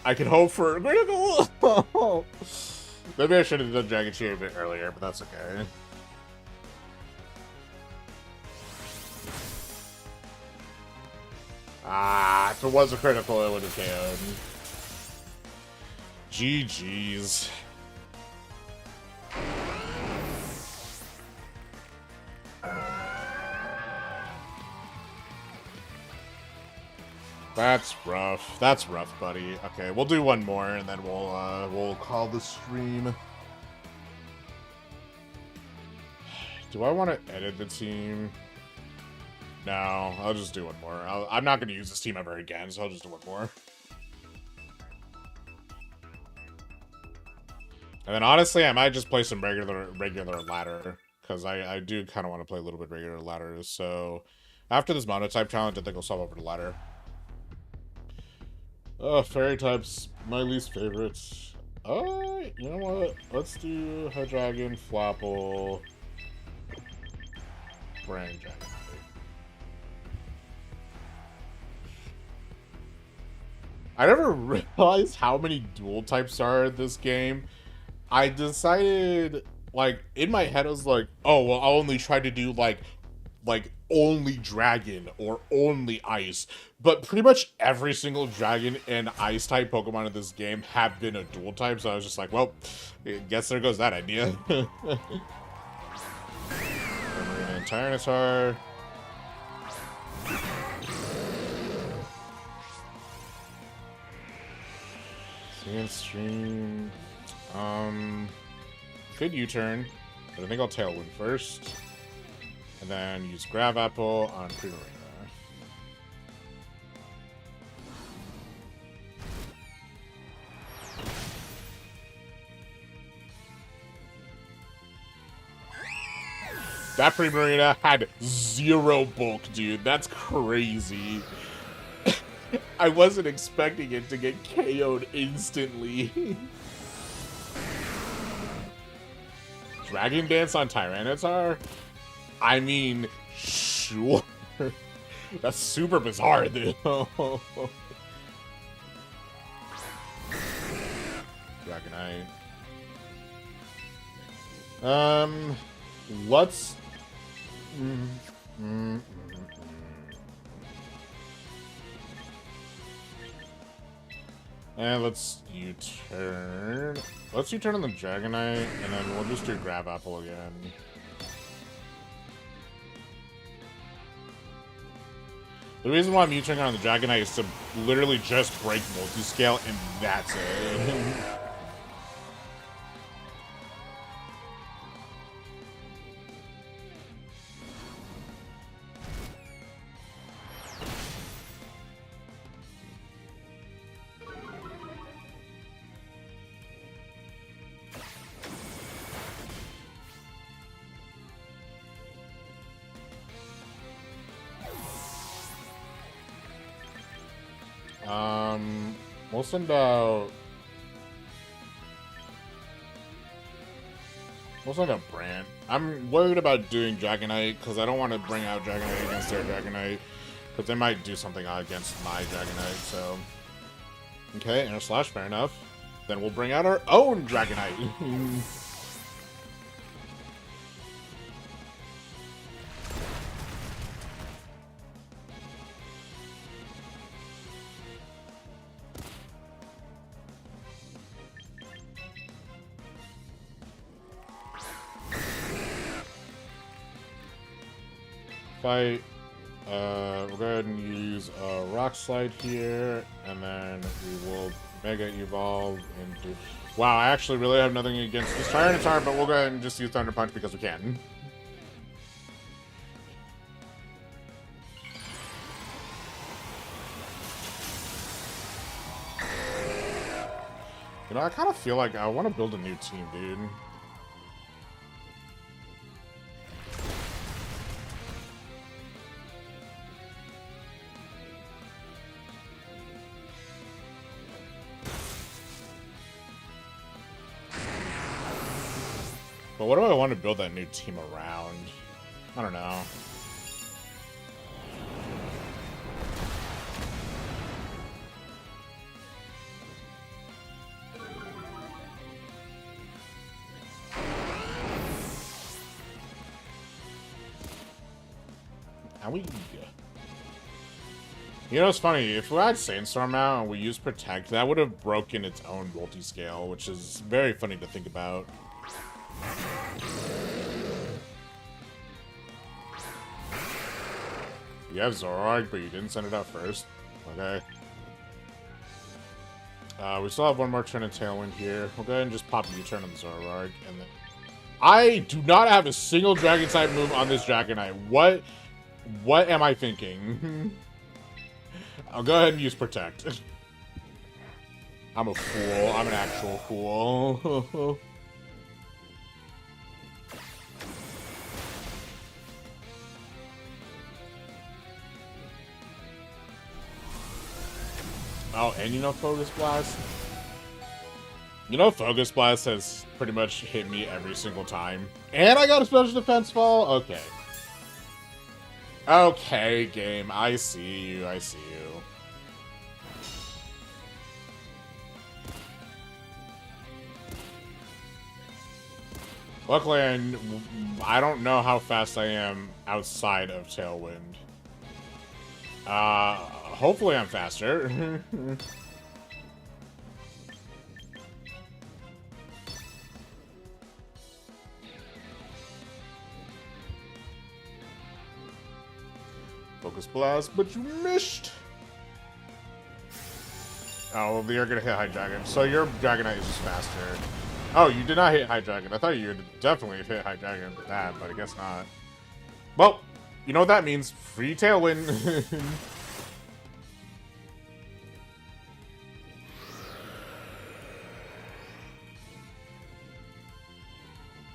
I can hope for critical. Maybe I should have done Dragon Cheer a bit earlier, but that's okay. Ah, if it was a critical, it would have KO'd. GG's. That's rough. That's rough, buddy. Okay, we'll do one more, and then we'll call the stream. Do I want to edit the team? No, I'll just do one more. I'm not going to use this team ever again, so I'll just do one more. And then honestly, I might just play some regular ladder, because I do kind of want to play a little bit regular ladder. So after this monotype challenge, I think I'll swap over to ladder. Oh, fairy types, my least favorite. You know what? Let's do Hydreigon, Flapple, Brand Dragon. I never realized how many dual types are in this game. I decided, like, in my head I was like, oh, well, I'll only try to do, like only dragon or only ice, but pretty much every single dragon and ice type Pokemon in this game have been a dual type, so I was just like, well, I guess there goes that idea. Tyranitar. Sandstream. Good U-turn, but I think I'll Tailwind first. And then use Grav Apple on Primarina. That Primarina had 0 bulk, dude. That's crazy. I wasn't expecting it to get KO'd instantly. Dragon Dance on Tyranitar? I mean, sure. That's super bizarre, dude. Dragonite. Let's... And let's U-turn. Let's U-turn on the Dragonite, and then we'll just do Grab Apple again. The reason why I'm U-turning on the Dragonite is to literally just break multi-scale, and that's it. We'll send out... Brant. I'm worried about doing Dragonite, because I don't want to bring out Dragonite against their Dragonite, because they might do something against my Dragonite, so... Okay, Air Slash, fair enough. Then we'll bring out our own Dragonite. Fight. We'll go ahead and use a Rock Slide here, and then we will Mega Evolve into... Wow, I actually really have nothing against this Tyranitar, but we'll go ahead and just use Thunder Punch because we can. You know, I kind of feel like I want to build a new team, dude. But what do I want to build that new team around? I don't know. You know, it's funny, if we had Sandstorm out and we used Protect, that would have broken its own multi-scale, which is very funny to think about. You have Zoroark, but you didn't send it out first. Okay. We still have one more turn of Tailwind here. We'll go ahead and just pop U-turn on the Zoroark, and then... I do not have a single Dragon-type move on this Dragonite. What am I thinking? I'll go ahead and use Protect. I'm a fool. I'm an actual fool. Oh, and you know Focus Blast? You know Focus Blast has pretty much hit me every single time. And I got a special defense fall? Okay. Okay, game. I see you. I see you. Luckily, I don't know how fast I am outside of Tailwind. Hopefully I'm faster. Focus Blast, but you missed! Oh, well, you're gonna hit High Dragon. So your Dragonite is just faster. Oh, you did not hit High Dragon. I thought you would definitely hit High Dragon with that, but I guess not. Well, you know what that means. Free Tailwind.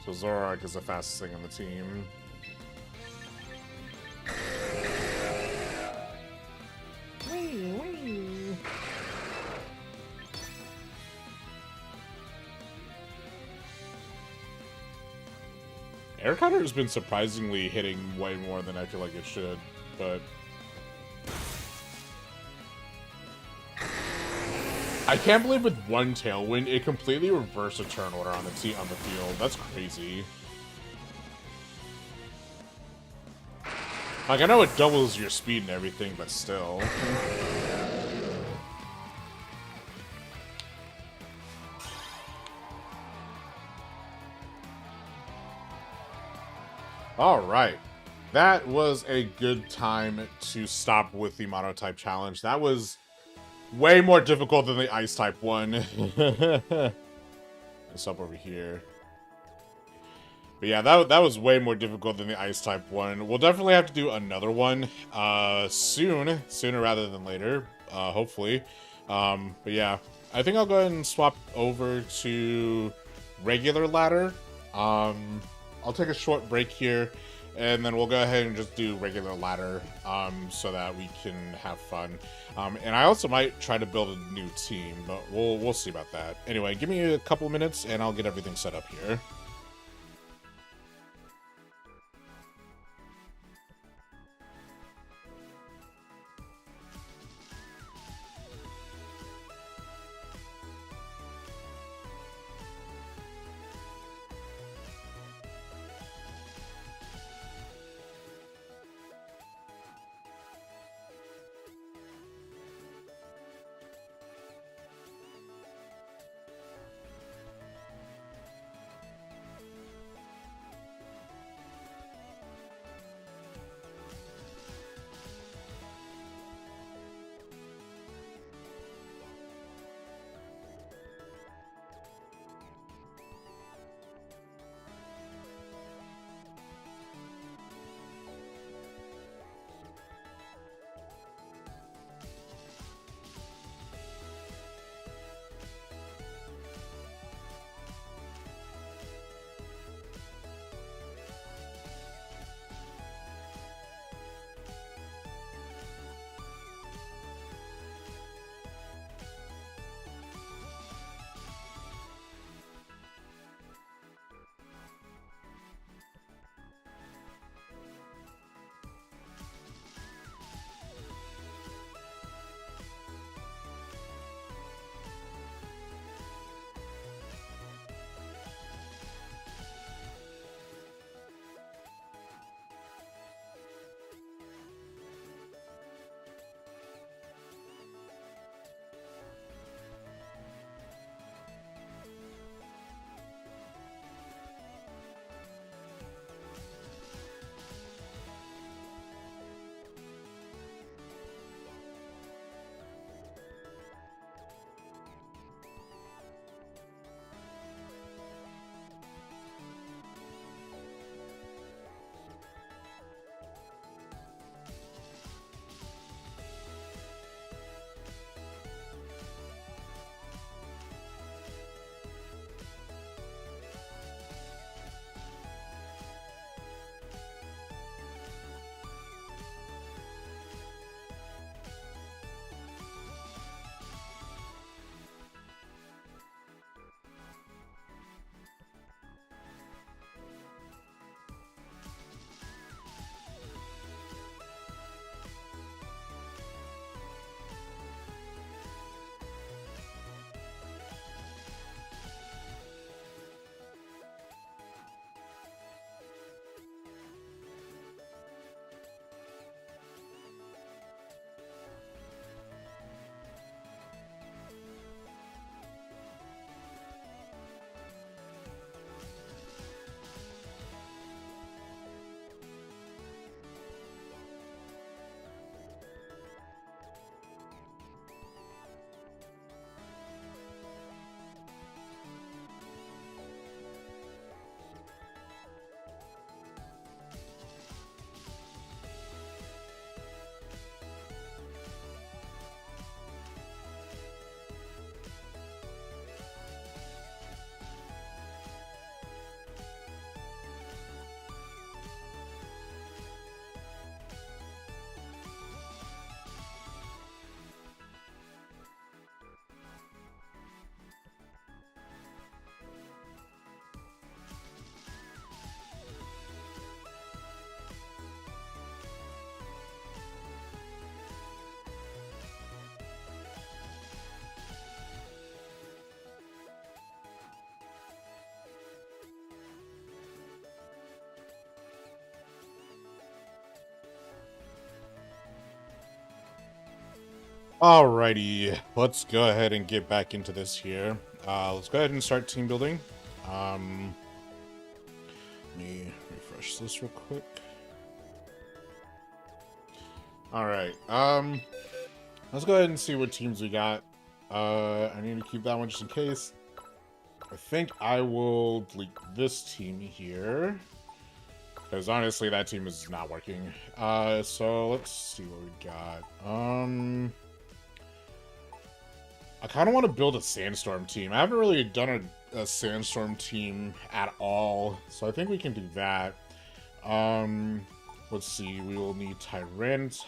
So Zoroark is the fastest thing on the team. Air Cutter has been surprisingly hitting way more than I feel like it should, but... I can't believe with one Tailwind, it completely reversed a turn order on the field. That's crazy. Like, I know it doubles your speed and everything, but still. Alright. That was a good time to stop with the Mono-type challenge. That was way more difficult than the Ice-type one. Let's up over here. But yeah, that was way more difficult than the Ice-type one. We'll definitely have to do another one soon. Sooner rather than later, hopefully. But yeah, I think I'll go ahead and swap over to regular ladder. I'll take a short break here, and then we'll go ahead and just do regular ladder so that we can have fun. And I also might try to build a new team, but we'll see about that. Anyway, give me a couple minutes, and I'll get everything set up here. Alrighty, let's go ahead and get back into this here. Let's go ahead and start team building. Let me refresh this real quick. Alright, let's go ahead and see what teams we got. I need to keep that one just in case. I think I will delete this team here, because honestly that team is not working. So let's see what we got. I kind of want to build a Sandstorm team. I haven't really done a Sandstorm team at all, so I think we can do that. Let's see, we will need Tyranitar.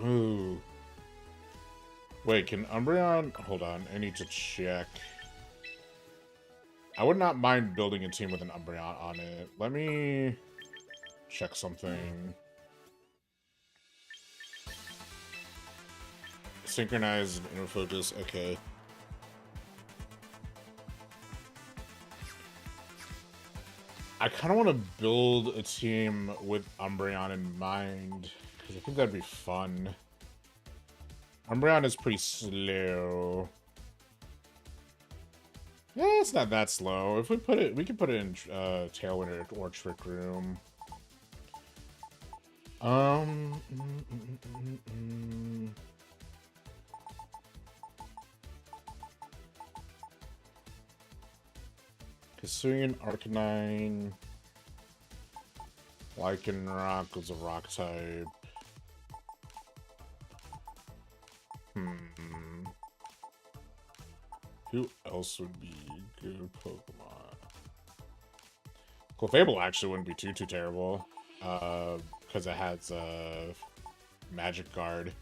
Ooh. Wait, can Umbreon... Hold on, I need to check. I would not mind building a team with an Umbreon on it. Let me check something. Synchronize and focus. Okay. I kind of want to build a team with Umbreon in mind, because I think that'd be fun. Umbreon is pretty slow. Yeah, it's not that slow. If we put it, we can put it in Tailwind or Trick Room. Hisuian, Arcanine, Lycanroc is a rock type. Who else would be good Pokemon? Clefable actually wouldn't be too terrible, because it has Magic Guard.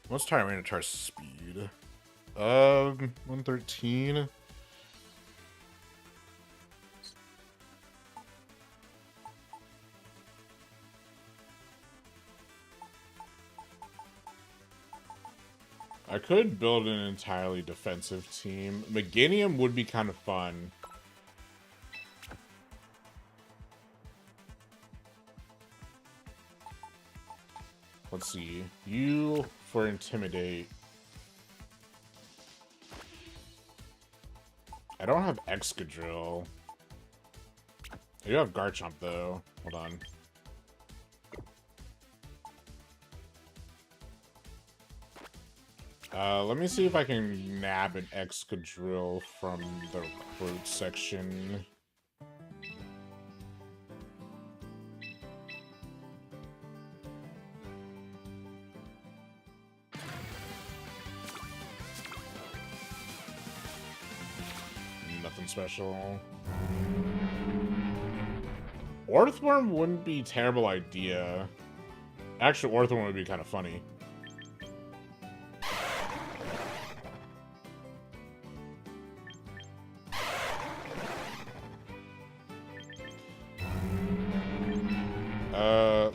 What's Tyranitar's speed? 113. I could build an entirely defensive team. Meganium would be kind of fun. Let's see. You for Intimidate. I don't have Excadrill. I do have Garchomp though. Hold on. Let me see if I can nab an Excadrill from the recruit section. Nothing special. Orthworm wouldn't be a terrible idea. Actually, Orthworm would be kind of funny.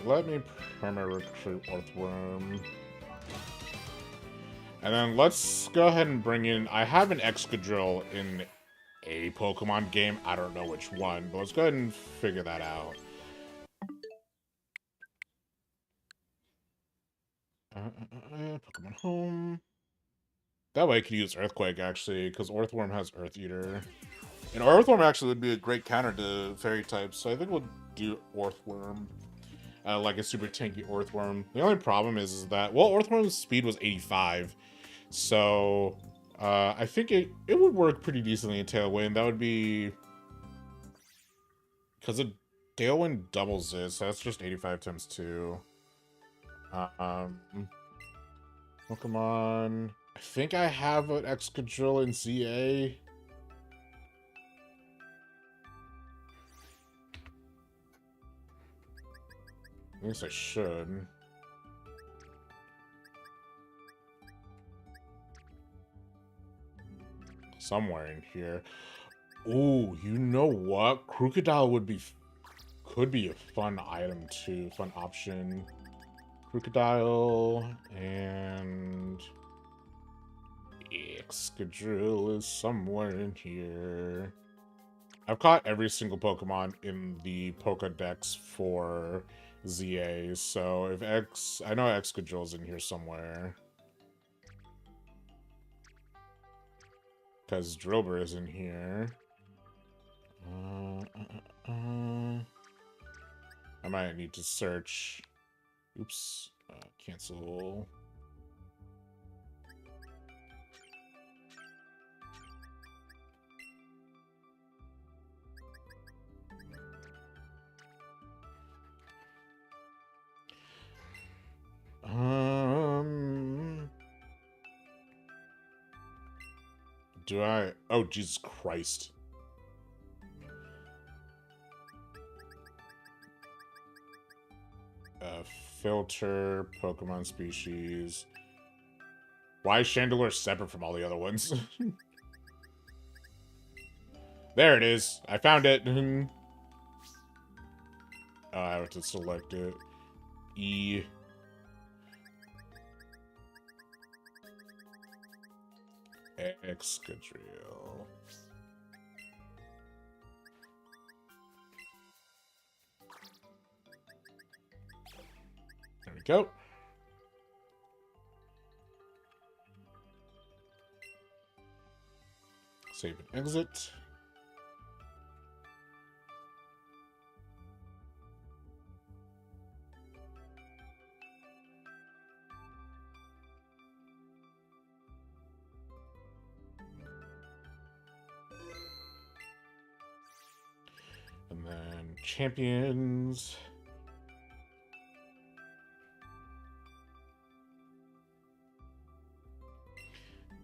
Let me perma-recruit Orthworm. And then let's go ahead and bring in... I have an Excadrill in a Pokemon game. I don't know which one, but let's go ahead and figure that out. Pokemon Home. That way I could use Earthquake, actually, because Orthworm has Earth Eater. And Orthworm actually would be a great counter to Fairy types, so I think we'll do Orthworm. Like a super tanky Orthworm. The only problem is that, well, Orthworm's speed was 85. So, I think it would work pretty decently in Tailwind. That would be... Because Tailwind doubles it, so that's just 85 times 2. Pokemon... I think I have an Excadrill in ZA. I guess I should. Somewhere in here. Ooh, you know what? Crocodile could be a fun item too, fun option. Crocodile and Excadrill is somewhere in here. I've caught every single Pokemon in the Pokedex for ZA, so if I know Excadrill's in here somewhere. Because Drillbur is in here. I might need to search. Oops. Cancel. Do I? Oh, Jesus Christ. Filter Pokemon species. Why is Chandelure separate from all the other ones? There it is. I found it. I have to select it. E. Excadrill. There we go. Save and exit. And then champions.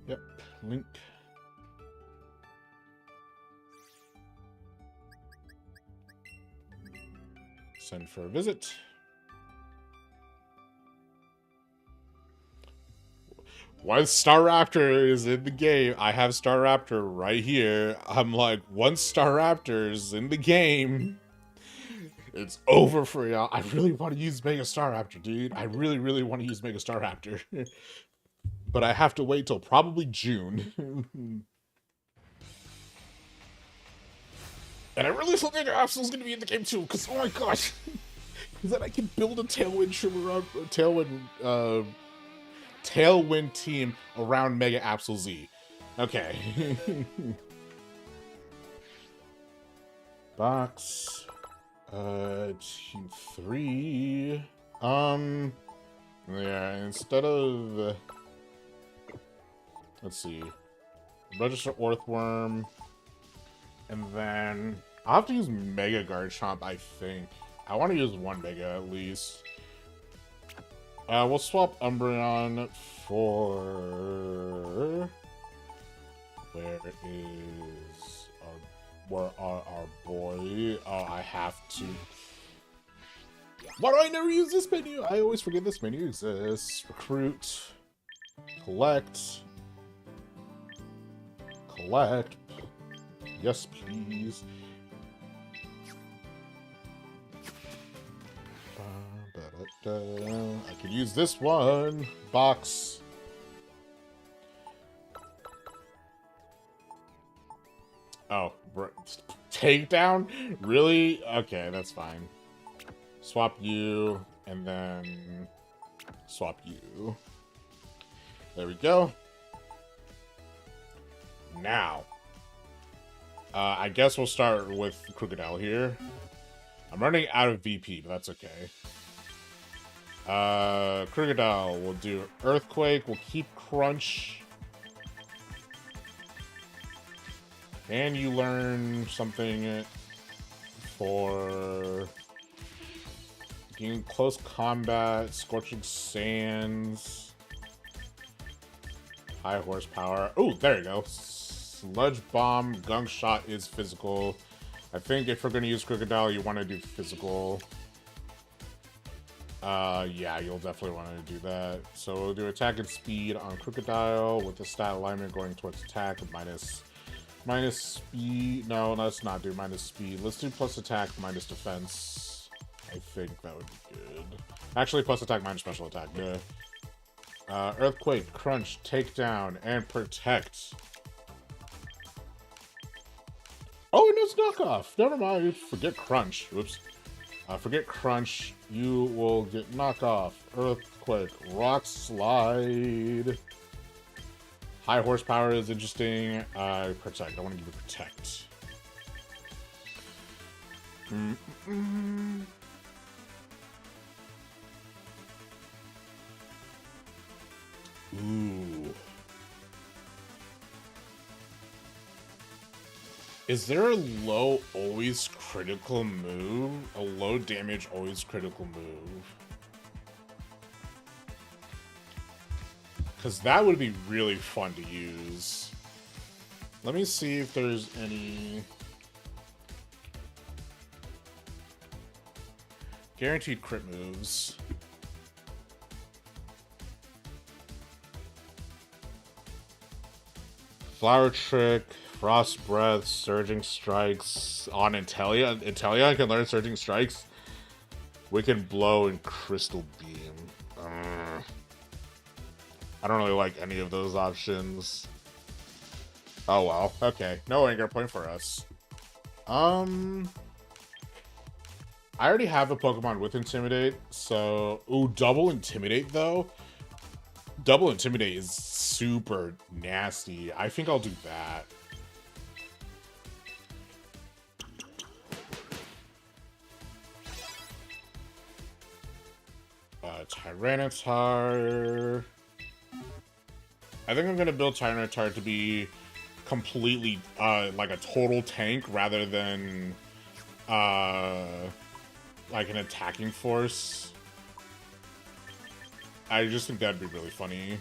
Yep, link. Send for a visit. Once Staraptor is in the game, I have Staraptor right here. I'm like, once Staraptor is in the game, it's over for y'all. I really want to use Mega Staraptor, dude. I really, really want to use Mega Staraptor. But I have to wait till probably June. And I really hope Mega Absol's gonna be in the game too, because oh my gosh. Because then I can build a Tailwind team around Mega Absol Z. Okay. Box. Team 3. Yeah, instead of... let's see. Register Orthworm. And then... I'll have to use Mega Garchomp, I think. I want to use one Mega at least. We'll swap Umbreon for... Where are our boy? Oh, I have to... Why do I never use this menu? I always forget this menu exists. Recruit. Collect. Collect. Yes, please. I could use this one. Box. Oh, takedown? Really? Okay, that's fine. Swap you, and then swap you. There we go. Now, I guess we'll start with Crocodile here. I'm running out of VP, but that's okay. Crocodile, we'll do Earthquake, we'll keep Crunch. And you learn something for getting close combat, Scorching Sands, high horsepower. Oh, there you go. Sludge Bomb, Gunk Shot is physical. I think if we're going to use Crocodile, you want to do physical. Yeah, you'll definitely want to do that. So we'll do attack and speed on Crocodile with the stat alignment going towards attack minus speed. No, let's not do minus speed. Let's do plus attack minus defense. I think that would be good. Actually, plus attack minus special attack. Earthquake, crunch, takedown, and protect. Oh, no, it's knockoff. Never mind. Forget crunch. Whoops. Forget crunch. You will get knockoff. Earthquake, rock slide. High horsepower is interesting. Protect. I want to give you protect. Ooh. Is there a low always critical move? A low damage always critical move? Because that would be really fun to use. Let me see if there's any... guaranteed crit moves. Flower Trick, Frost Breath, Surging Strikes. On Intelia? Intelia can learn Surging Strikes. Wicked Blow and Crystal Beam. I don't really like any of those options. Oh well, okay. No anger point for us. I already have a Pokemon with Intimidate, so... Ooh, double Intimidate, though? Double Intimidate is super nasty. I think I'll do that. Tyranitar. I think I'm gonna build Tyranitar to be completely, like a total tank rather than, like an attacking force. I just think that'd be really funny.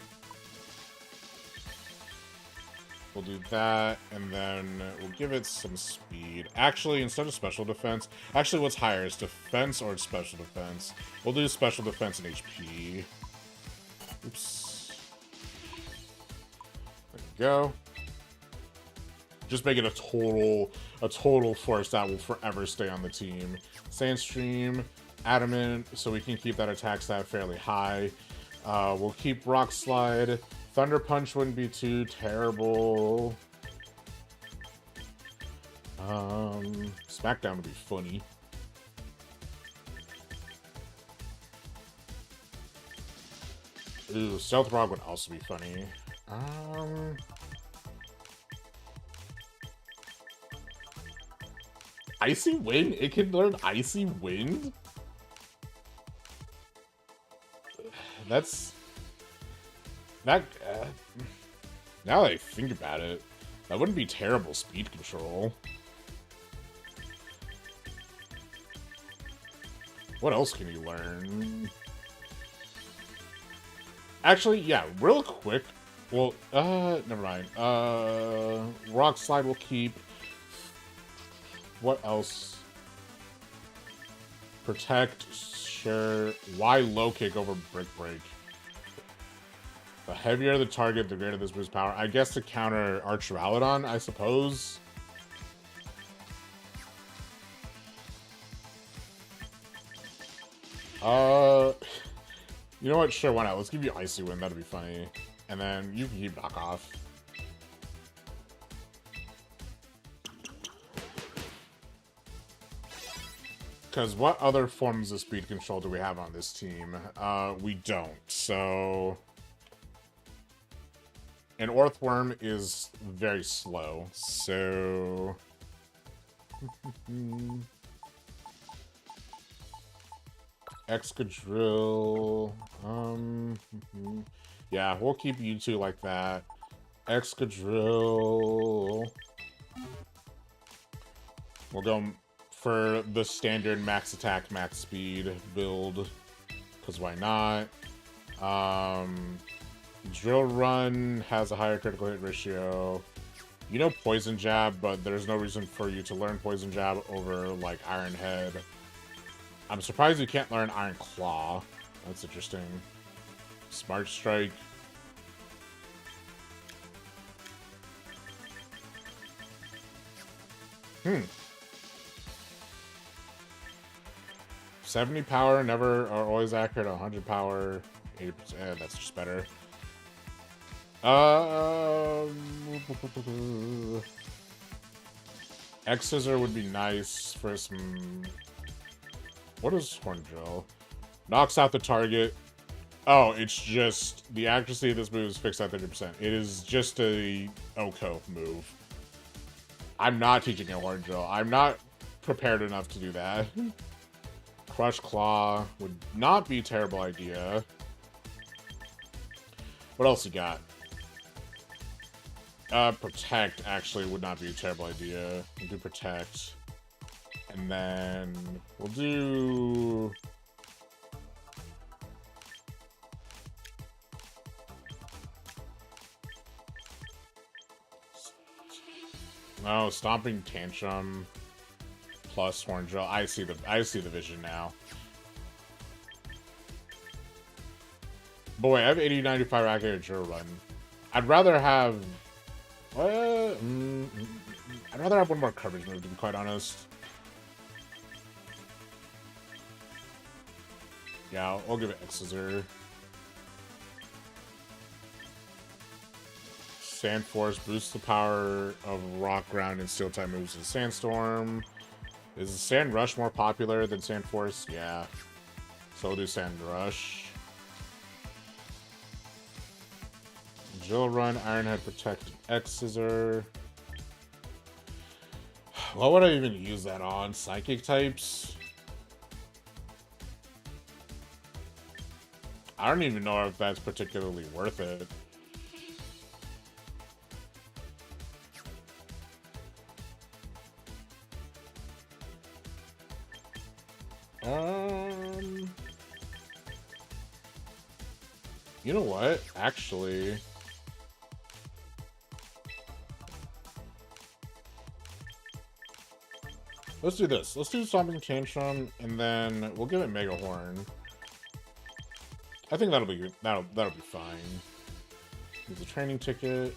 We'll do that, and then we'll give it some speed. Actually, instead of special defense... Actually, what's higher? Is defense or special defense? We'll do special defense and HP. Oops. There we go. Just make it a total force that will forever stay on the team. Sandstream, Adamant, so we can keep that attack stat fairly high. We'll keep Rock Slide. Thunder Punch wouldn't be too terrible. Smackdown would be funny. Ooh, Stealth Rock would also be funny. Icy Wind? It can learn Icy Wind? That's... That... now that I think about it, that wouldn't be terrible speed control. What else can you learn? Actually, yeah, real quick. Well, never mind. Rock Slide will keep. What else? Protect, sure. Why low kick over Brick Break? The heavier the target, the greater this boost power. I guess to counter Archiralodon, I suppose. You know what? Sure, why not? Let's give you Icy Wind. That'd be funny. And then you can keep Knock Off. Because what other forms of speed control do we have on this team? We don't. So... And Earthworm is very slow. So... Excadrill. Yeah, we'll keep you two like that. Excadrill. We'll go for the standard max attack, max speed build. Because why not? Drill Run has a higher critical hit ratio. You know Poison Jab, but there's no reason for you to learn Poison Jab over, like, Iron Head. I'm surprised you can't learn Iron Claw. That's interesting. Smart Strike. 70 power, never or always accurate. 100 power, 80%. That's just better. X Scissor would be nice for some. What is Horn Drill? Knocks out the target. Oh, it's just the accuracy of this move is fixed at 30%. It is just a Oko move. I'm not teaching a Horn Drill. I'm not prepared enough to do that. Crush Claw would not be a terrible idea. What else you got? Protect actually would not be a terrible idea. We'll do Protect. And then we'll do... No, Stomping Tantrum plus Horn Drill. I see the vision now. Boy, I have 80-95 accurate drill run. I'd rather have I'd rather have one more coverage move, to be quite honest. Yeah, I'll give it X Scissor. Sand Force boosts the power of rock, ground, and steel type moves in Sandstorm. Is Sand Rush more popular than Sand Force? Yeah. So we'll do Sand Rush. Drill Run, Ironhead, Protect, X Scissor. What would I even use that on? Psychic types? I don't even know if that's particularly worth it. You know what? Actually, let's do this. Let's do Stomping Tantrum, and then we'll give it Mega Horn. I think that'll be good. That'll be fine. Use a training ticket.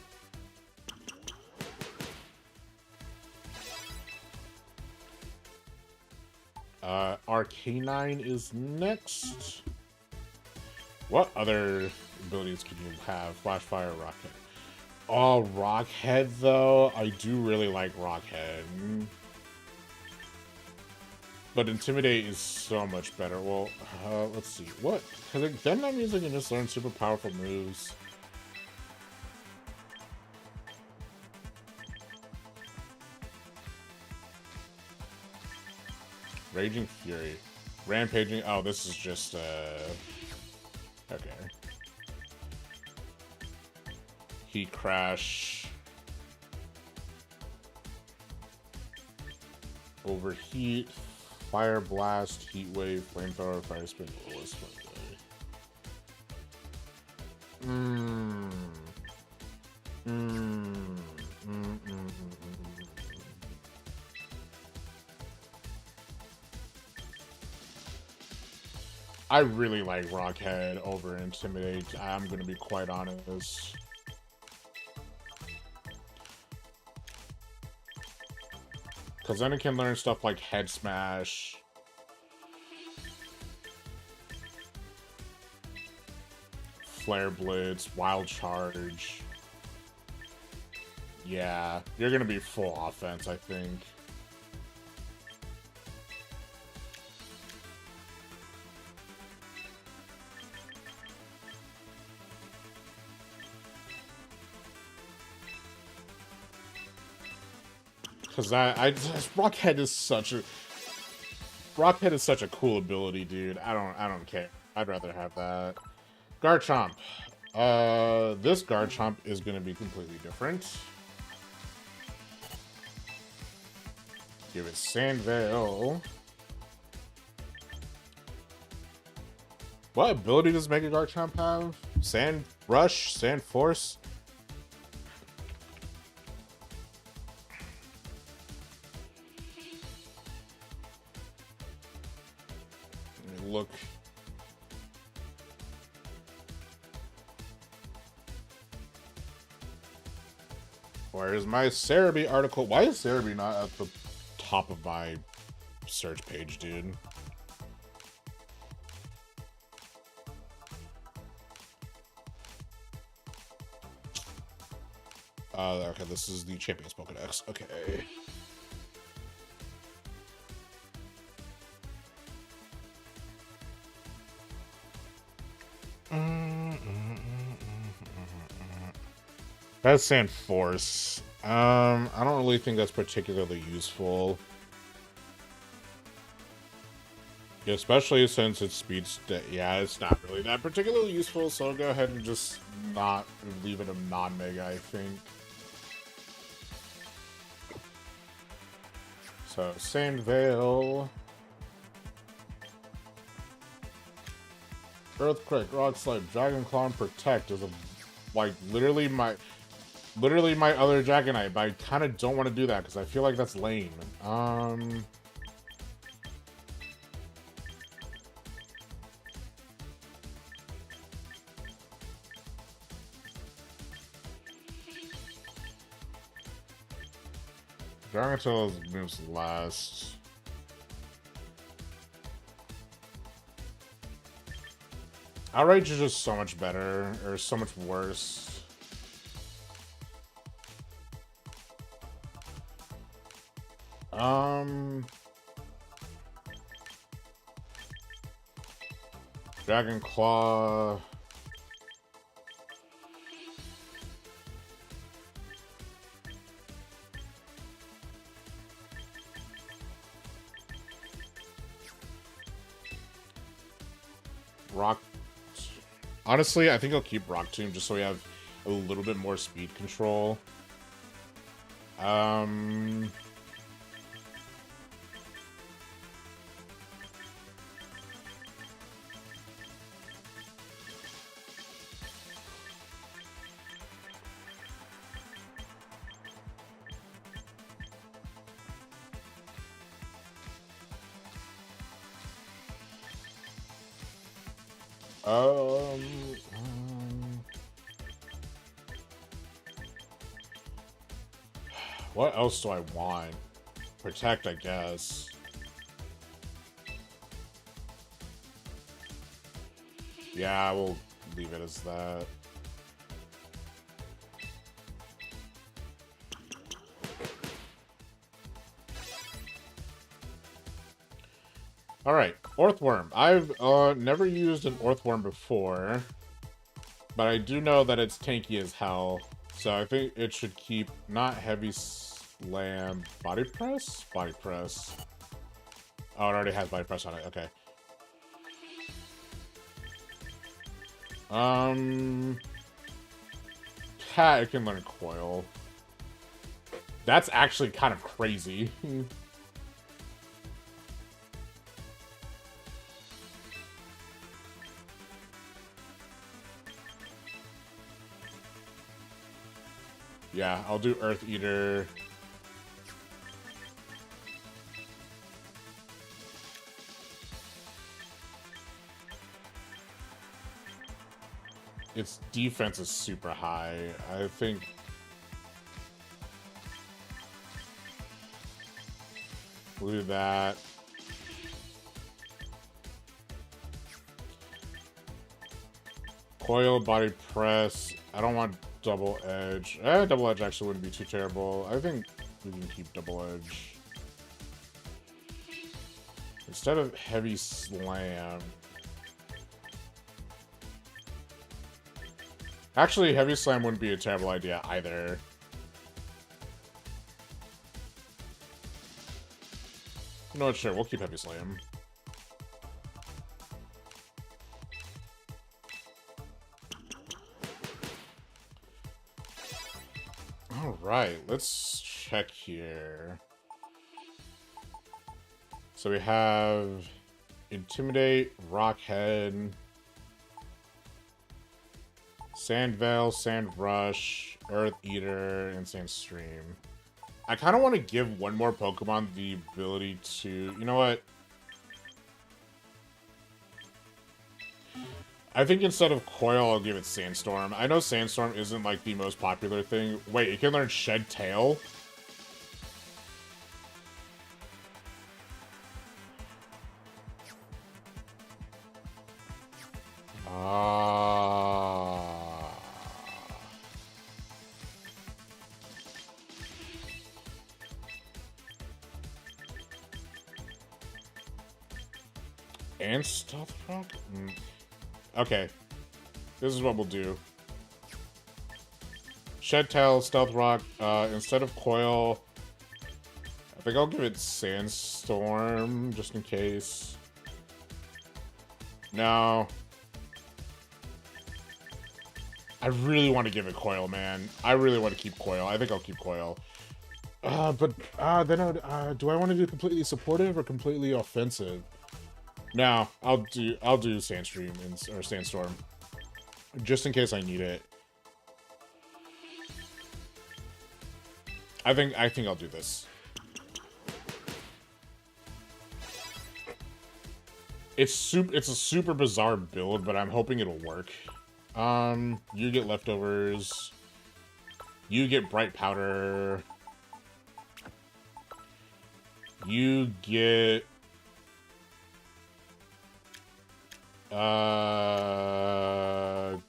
Arcanine is next. What other abilities can you have? Flash Fire, Rockhead. Oh, Rockhead, though. I do really like Rockhead. But Intimidate is so much better. Well, let's see. What? Because then that means I can just learn super powerful moves. Raging Fury. Rampaging. Oh, this is just, okay. Heat Crash. Overheat. Fire Blast. Heat Wave. Flamethrower. Fire Spin. Lowest I really like Rockhead over Intimidate. I'm gonna be quite honest. Because then it can learn stuff like Head Smash. Flare Blitz, Wild Charge. Yeah, you're gonna be full offense, I think. Because Rockhead is such a cool ability, dude. I don't care. I'd rather have that. Garchomp. This Garchomp is gonna be completely different. Give it Sandveil. What ability does Mega Garchomp have? Sand Rush? Sand Force? Look. Where's my Cerebi article? Why is Cerebi not at the top of my search page, dude? Okay, this is the Champions Pokedex. Okay. That's Sand Force. I don't really think that's particularly useful. Especially since its speed's... Yeah, it's not really that particularly useful, so I'll go ahead and just not leave it a non-mega, I think. So, Sand Veil. Earthquake, Rock Slide, Dragon Claw, and Protect is a... Like, literally my other Dragonite, but I kind of don't want to do that because I feel like that's lame. Dragon Tail moves last. Outrage is just so much better, or so much worse. Dragon Claw. Rock. Honestly, I think I'll keep Rock Tomb just so we have a little bit more speed control. What else do I want? Protect, I guess. Yeah, we'll leave it as that. Alright, Orthworm. I've never used an Orthworm before, but I do know that it's tanky as hell. So I think it should keep not Heavy Slam, Body Press? Body Press. Oh, it already has Body Press on it, okay. It can learn Coil. That's actually kind of crazy. Yeah, I'll do Earth Eater. Its defense is super high. I think... We'll do that. Coil, Body Press. I don't want Double Edge. Double Edge actually wouldn't be too terrible. I think we can keep Double Edge. Instead of Heavy Slam. Actually, Heavy Slam wouldn't be a terrible idea either. You know what, sure, we'll keep Heavy Slam. Alright, let's check here. So we have Intimidate, Rockhead, Sand Veil, Sand Rush, Earth Eater, and Sand Stream. I kind of want to give one more Pokemon the ability to... You know what? I think instead of Coil, I'll give it Sandstorm. I know Sandstorm isn't, like, the most popular thing. Wait, it can learn Shed Tail? And Stealth Rock? Okay. This is what we'll do. Shed Tail, Stealth Rock, instead of Coil, I think I'll give it Sandstorm, just in case. No. I really want to give it Coil, man. I really want to keep Coil. I think I'll keep Coil. But then do I want to do completely supportive or completely offensive? No, I'll do Sandstorm or Sandstorm, just in case I need it. I think I'll do this. It's a super bizarre build, but I'm hoping it'll work. You get leftovers. You get bright powder. You get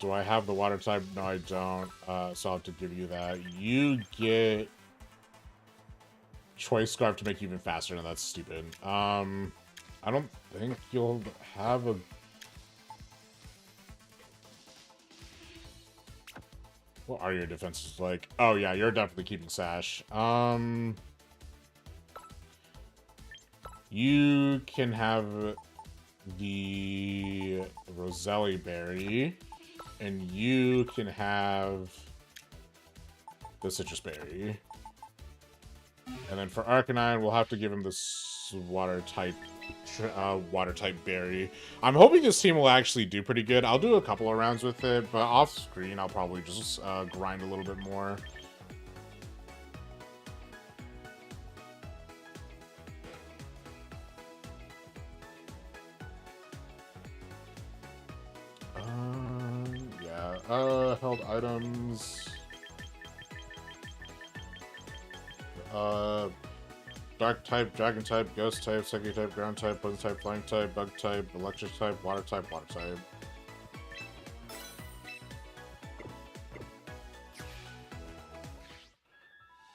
do I have the water type? No, I don't. So I'll have to give you that. You get Choice Scarf to make you even faster, and that's stupid. I don't think you'll have a... What are your defenses like? Oh yeah, you're definitely keeping Sash. You can have the Roselli Berry, and you can have the Citrus Berry. And then for Arcanine, we'll have to give him this water type berry. I'm hoping this team will actually do pretty good. I'll do a couple of rounds with it, but off screen, I'll probably just grind a little bit more. Yeah. Held items. Dark type, dragon type, ghost type, psychic type, ground type, poison type, flying type, bug type, electric type, water type, water type.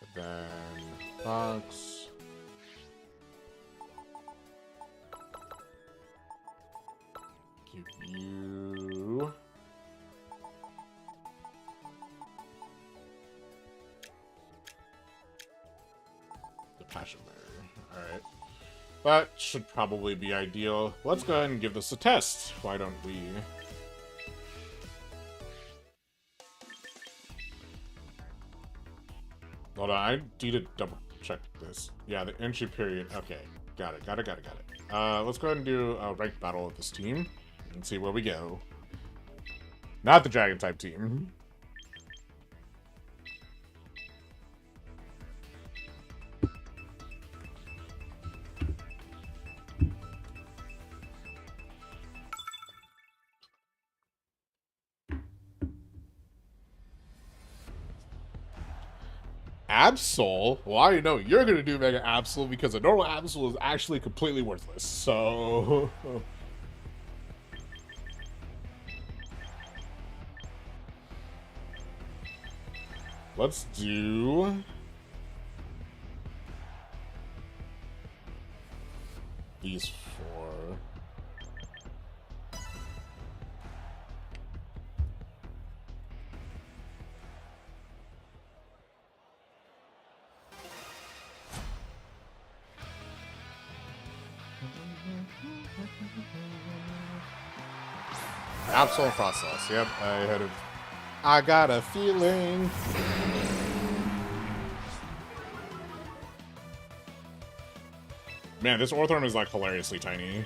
And then Fox. Give you Passion Berry. Alright. That should probably be ideal. Let's go ahead and give this a test. Why don't we? Hold on, I need to double check this. Yeah, the entry period. Okay, got it. Let's go ahead and do a ranked battle with this team and see where we go. Not the Dragon type team. Absol? Well, I already know you're gonna do Mega Absol because a normal Absol is actually completely worthless. So let's do these 4. Absol and Frostlass. Yep, I got a feeling. Man, this Orthorn is like hilariously tiny.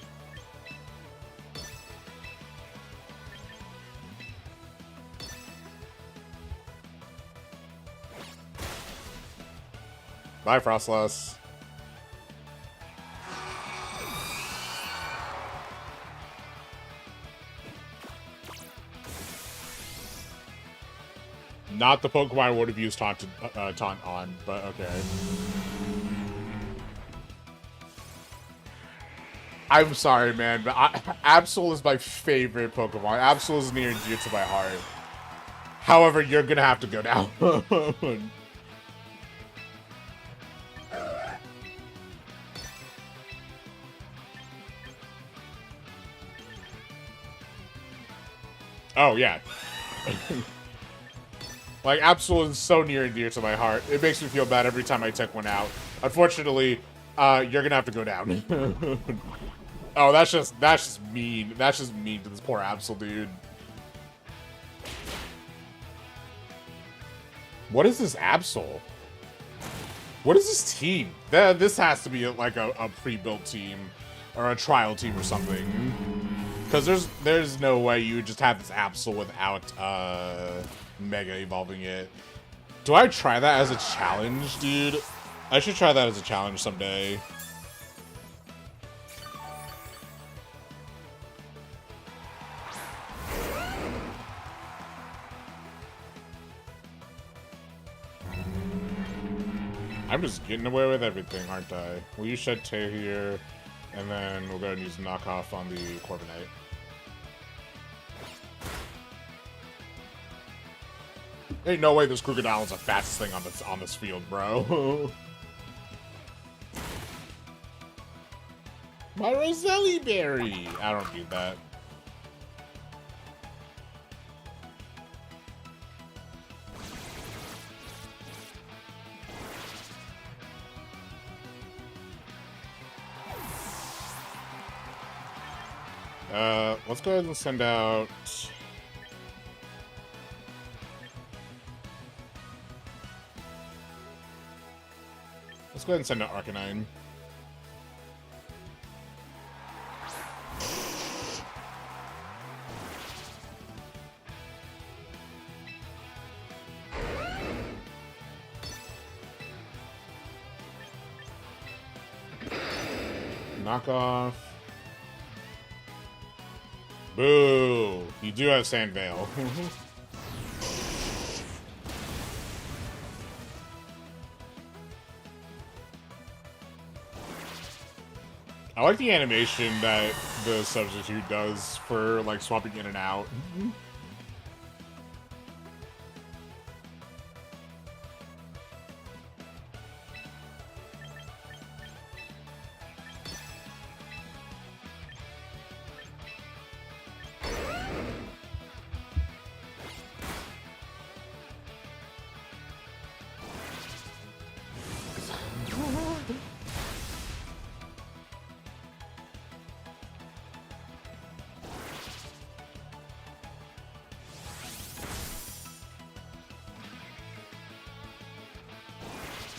Bye, Frostlass. Not the Pokemon I would have used Taunt on, but okay. I'm sorry, man, but Absol is my favorite Pokemon. Absol is near and dear to my heart. However, you're gonna have to go down. Oh, yeah. Like, Absol is so near and dear to my heart. It makes me feel bad every time I take one out. Unfortunately, you're gonna have to go down. Oh, that's just mean. That's just mean to this poor Absol, dude. What is this Absol? What is this team? This has to be like a pre-built team or a trial team or something. Because there's no way you would just have this Absol without Mega evolving it. Do I try that as a challenge, dude? I should try that as a challenge someday. I'm just getting away with everything, aren't I? Will you shed Tay here, and then we'll go ahead and use knockoff on the Corviknight. Ain't no way this Crocodile's the fastest thing on this field, bro. My Roselli Berry! I don't need that. Let's go ahead and send out... Let's go ahead and send out Arcanine. Knockoff. Boo! You do have Sand Veil. I like the animation that the substitute does for like swapping in and out.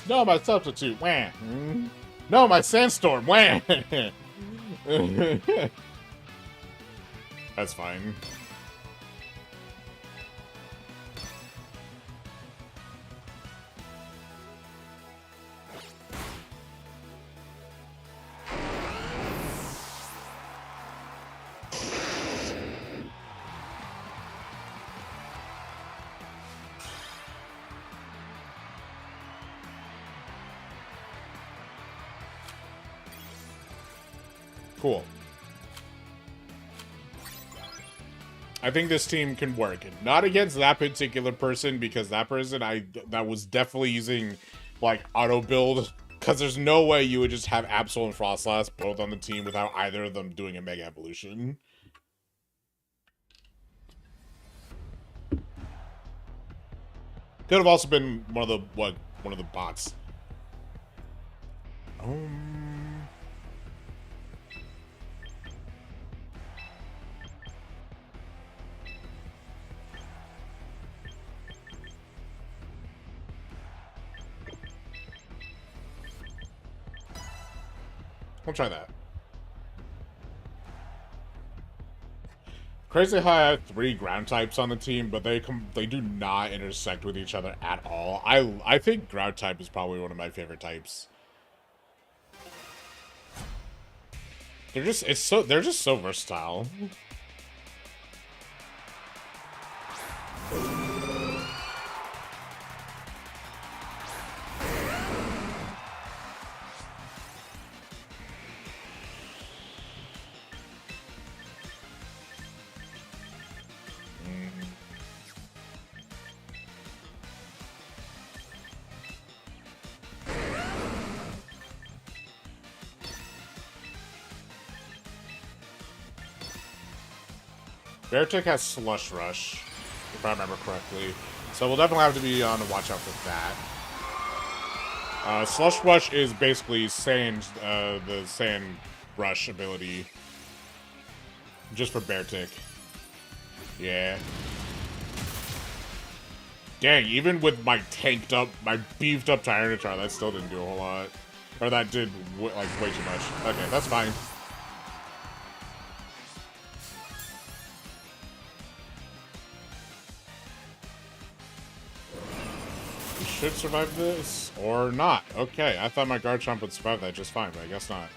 No, my substitute. Wah. No, my sandstorm. Wah. That's fine. Cool. I think this team can work. Not against that particular person, because that person that was definitely using like auto build, because there's no way you would just have Absol and Frostlass both on the team without either of them doing a Mega Evolution. Could have also been one of the bots. We'll try that. Crazy how I have 3 ground types on the team, but they do not intersect with each other at all. I think ground type is probably one of my favorite types. They're just so versatile. Beartic has Slush Rush, if I remember correctly. So we'll definitely have to be on the watch out for that. Slush Rush is basically Sand, the Sand Rush ability. Just for Beartic. Yeah. Dang, even with my beefed up Tyranitar, that still didn't do a whole lot. Or that did, like, way too much. Okay, that's fine. We should survive this, or not. Okay, I thought my Garchomp would survive that just fine, but I guess not.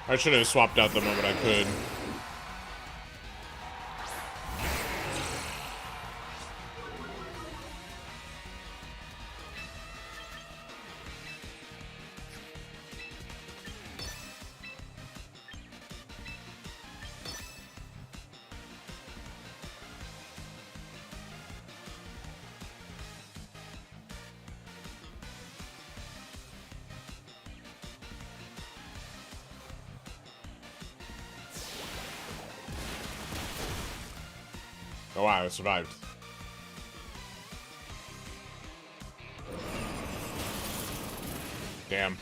I should have swapped out the moment I could. Oh wow, I survived. Damn.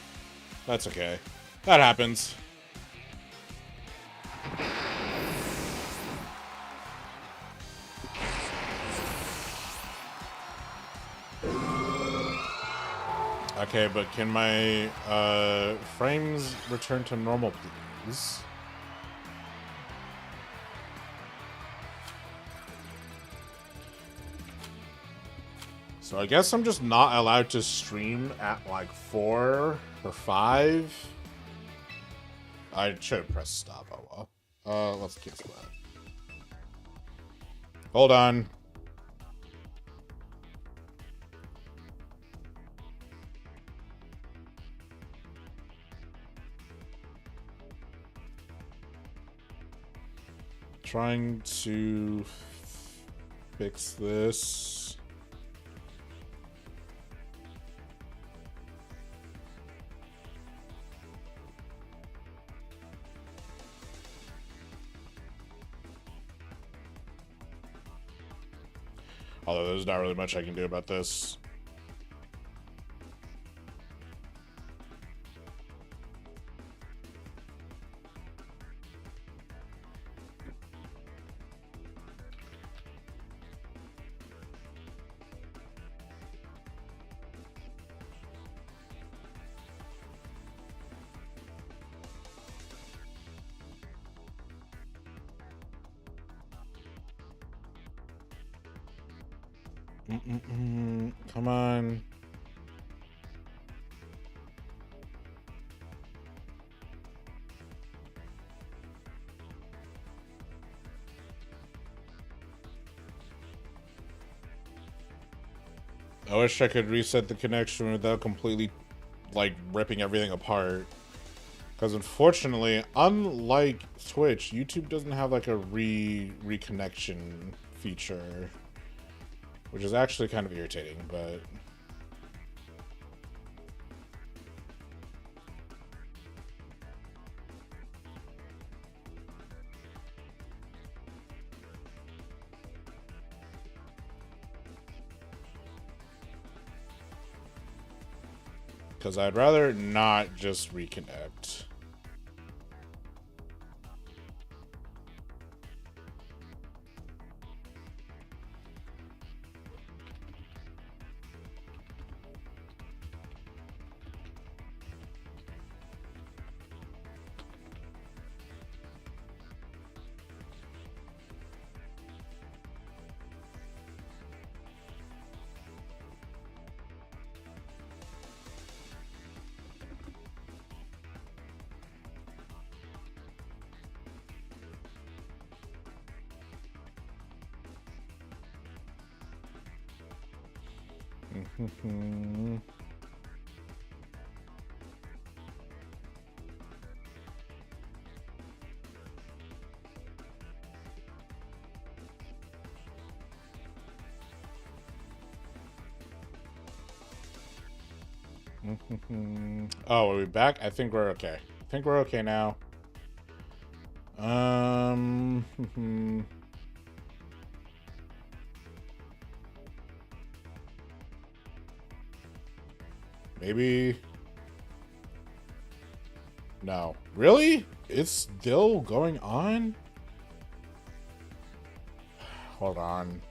That's okay. That happens. Okay, but can my frames return to normal, please? So I guess I'm just not allowed to stream at like 4 or 5. I should have pressed stop. Oh well. Let's cancel that. Hold on. Trying to fix this. Although there's not really much I can do about this. Come on. I wish I could reset the connection without completely, like, ripping everything apart. Because unfortunately, unlike Twitch, YouTube doesn't have, like, a reconnection feature. Which is actually kind of irritating, but... Because I'd rather not just reconnect. Oh, are we back? I think we're okay. I think we're okay now. Maybe. No. Really? It's still going on? Hold on.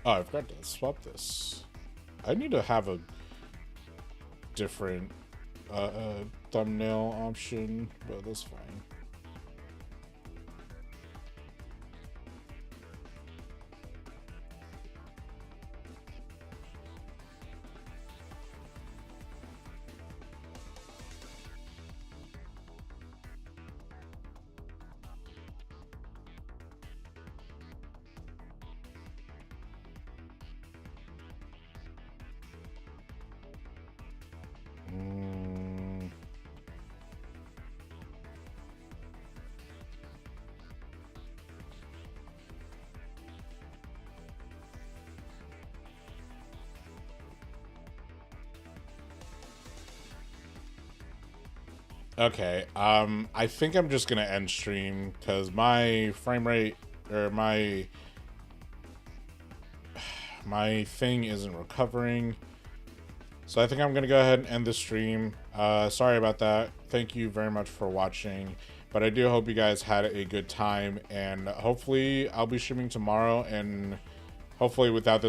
Oh, I've got to swap this. I need to have a different thumbnail option, but that's fine. Okay, I think I'm just gonna end stream because my frame rate or my thing isn't recovering. So I think I'm gonna go ahead and end the stream. Sorry about that. Thank you very much for watching. But I do hope you guys had a good time, and hopefully I'll be streaming tomorrow, and hopefully without this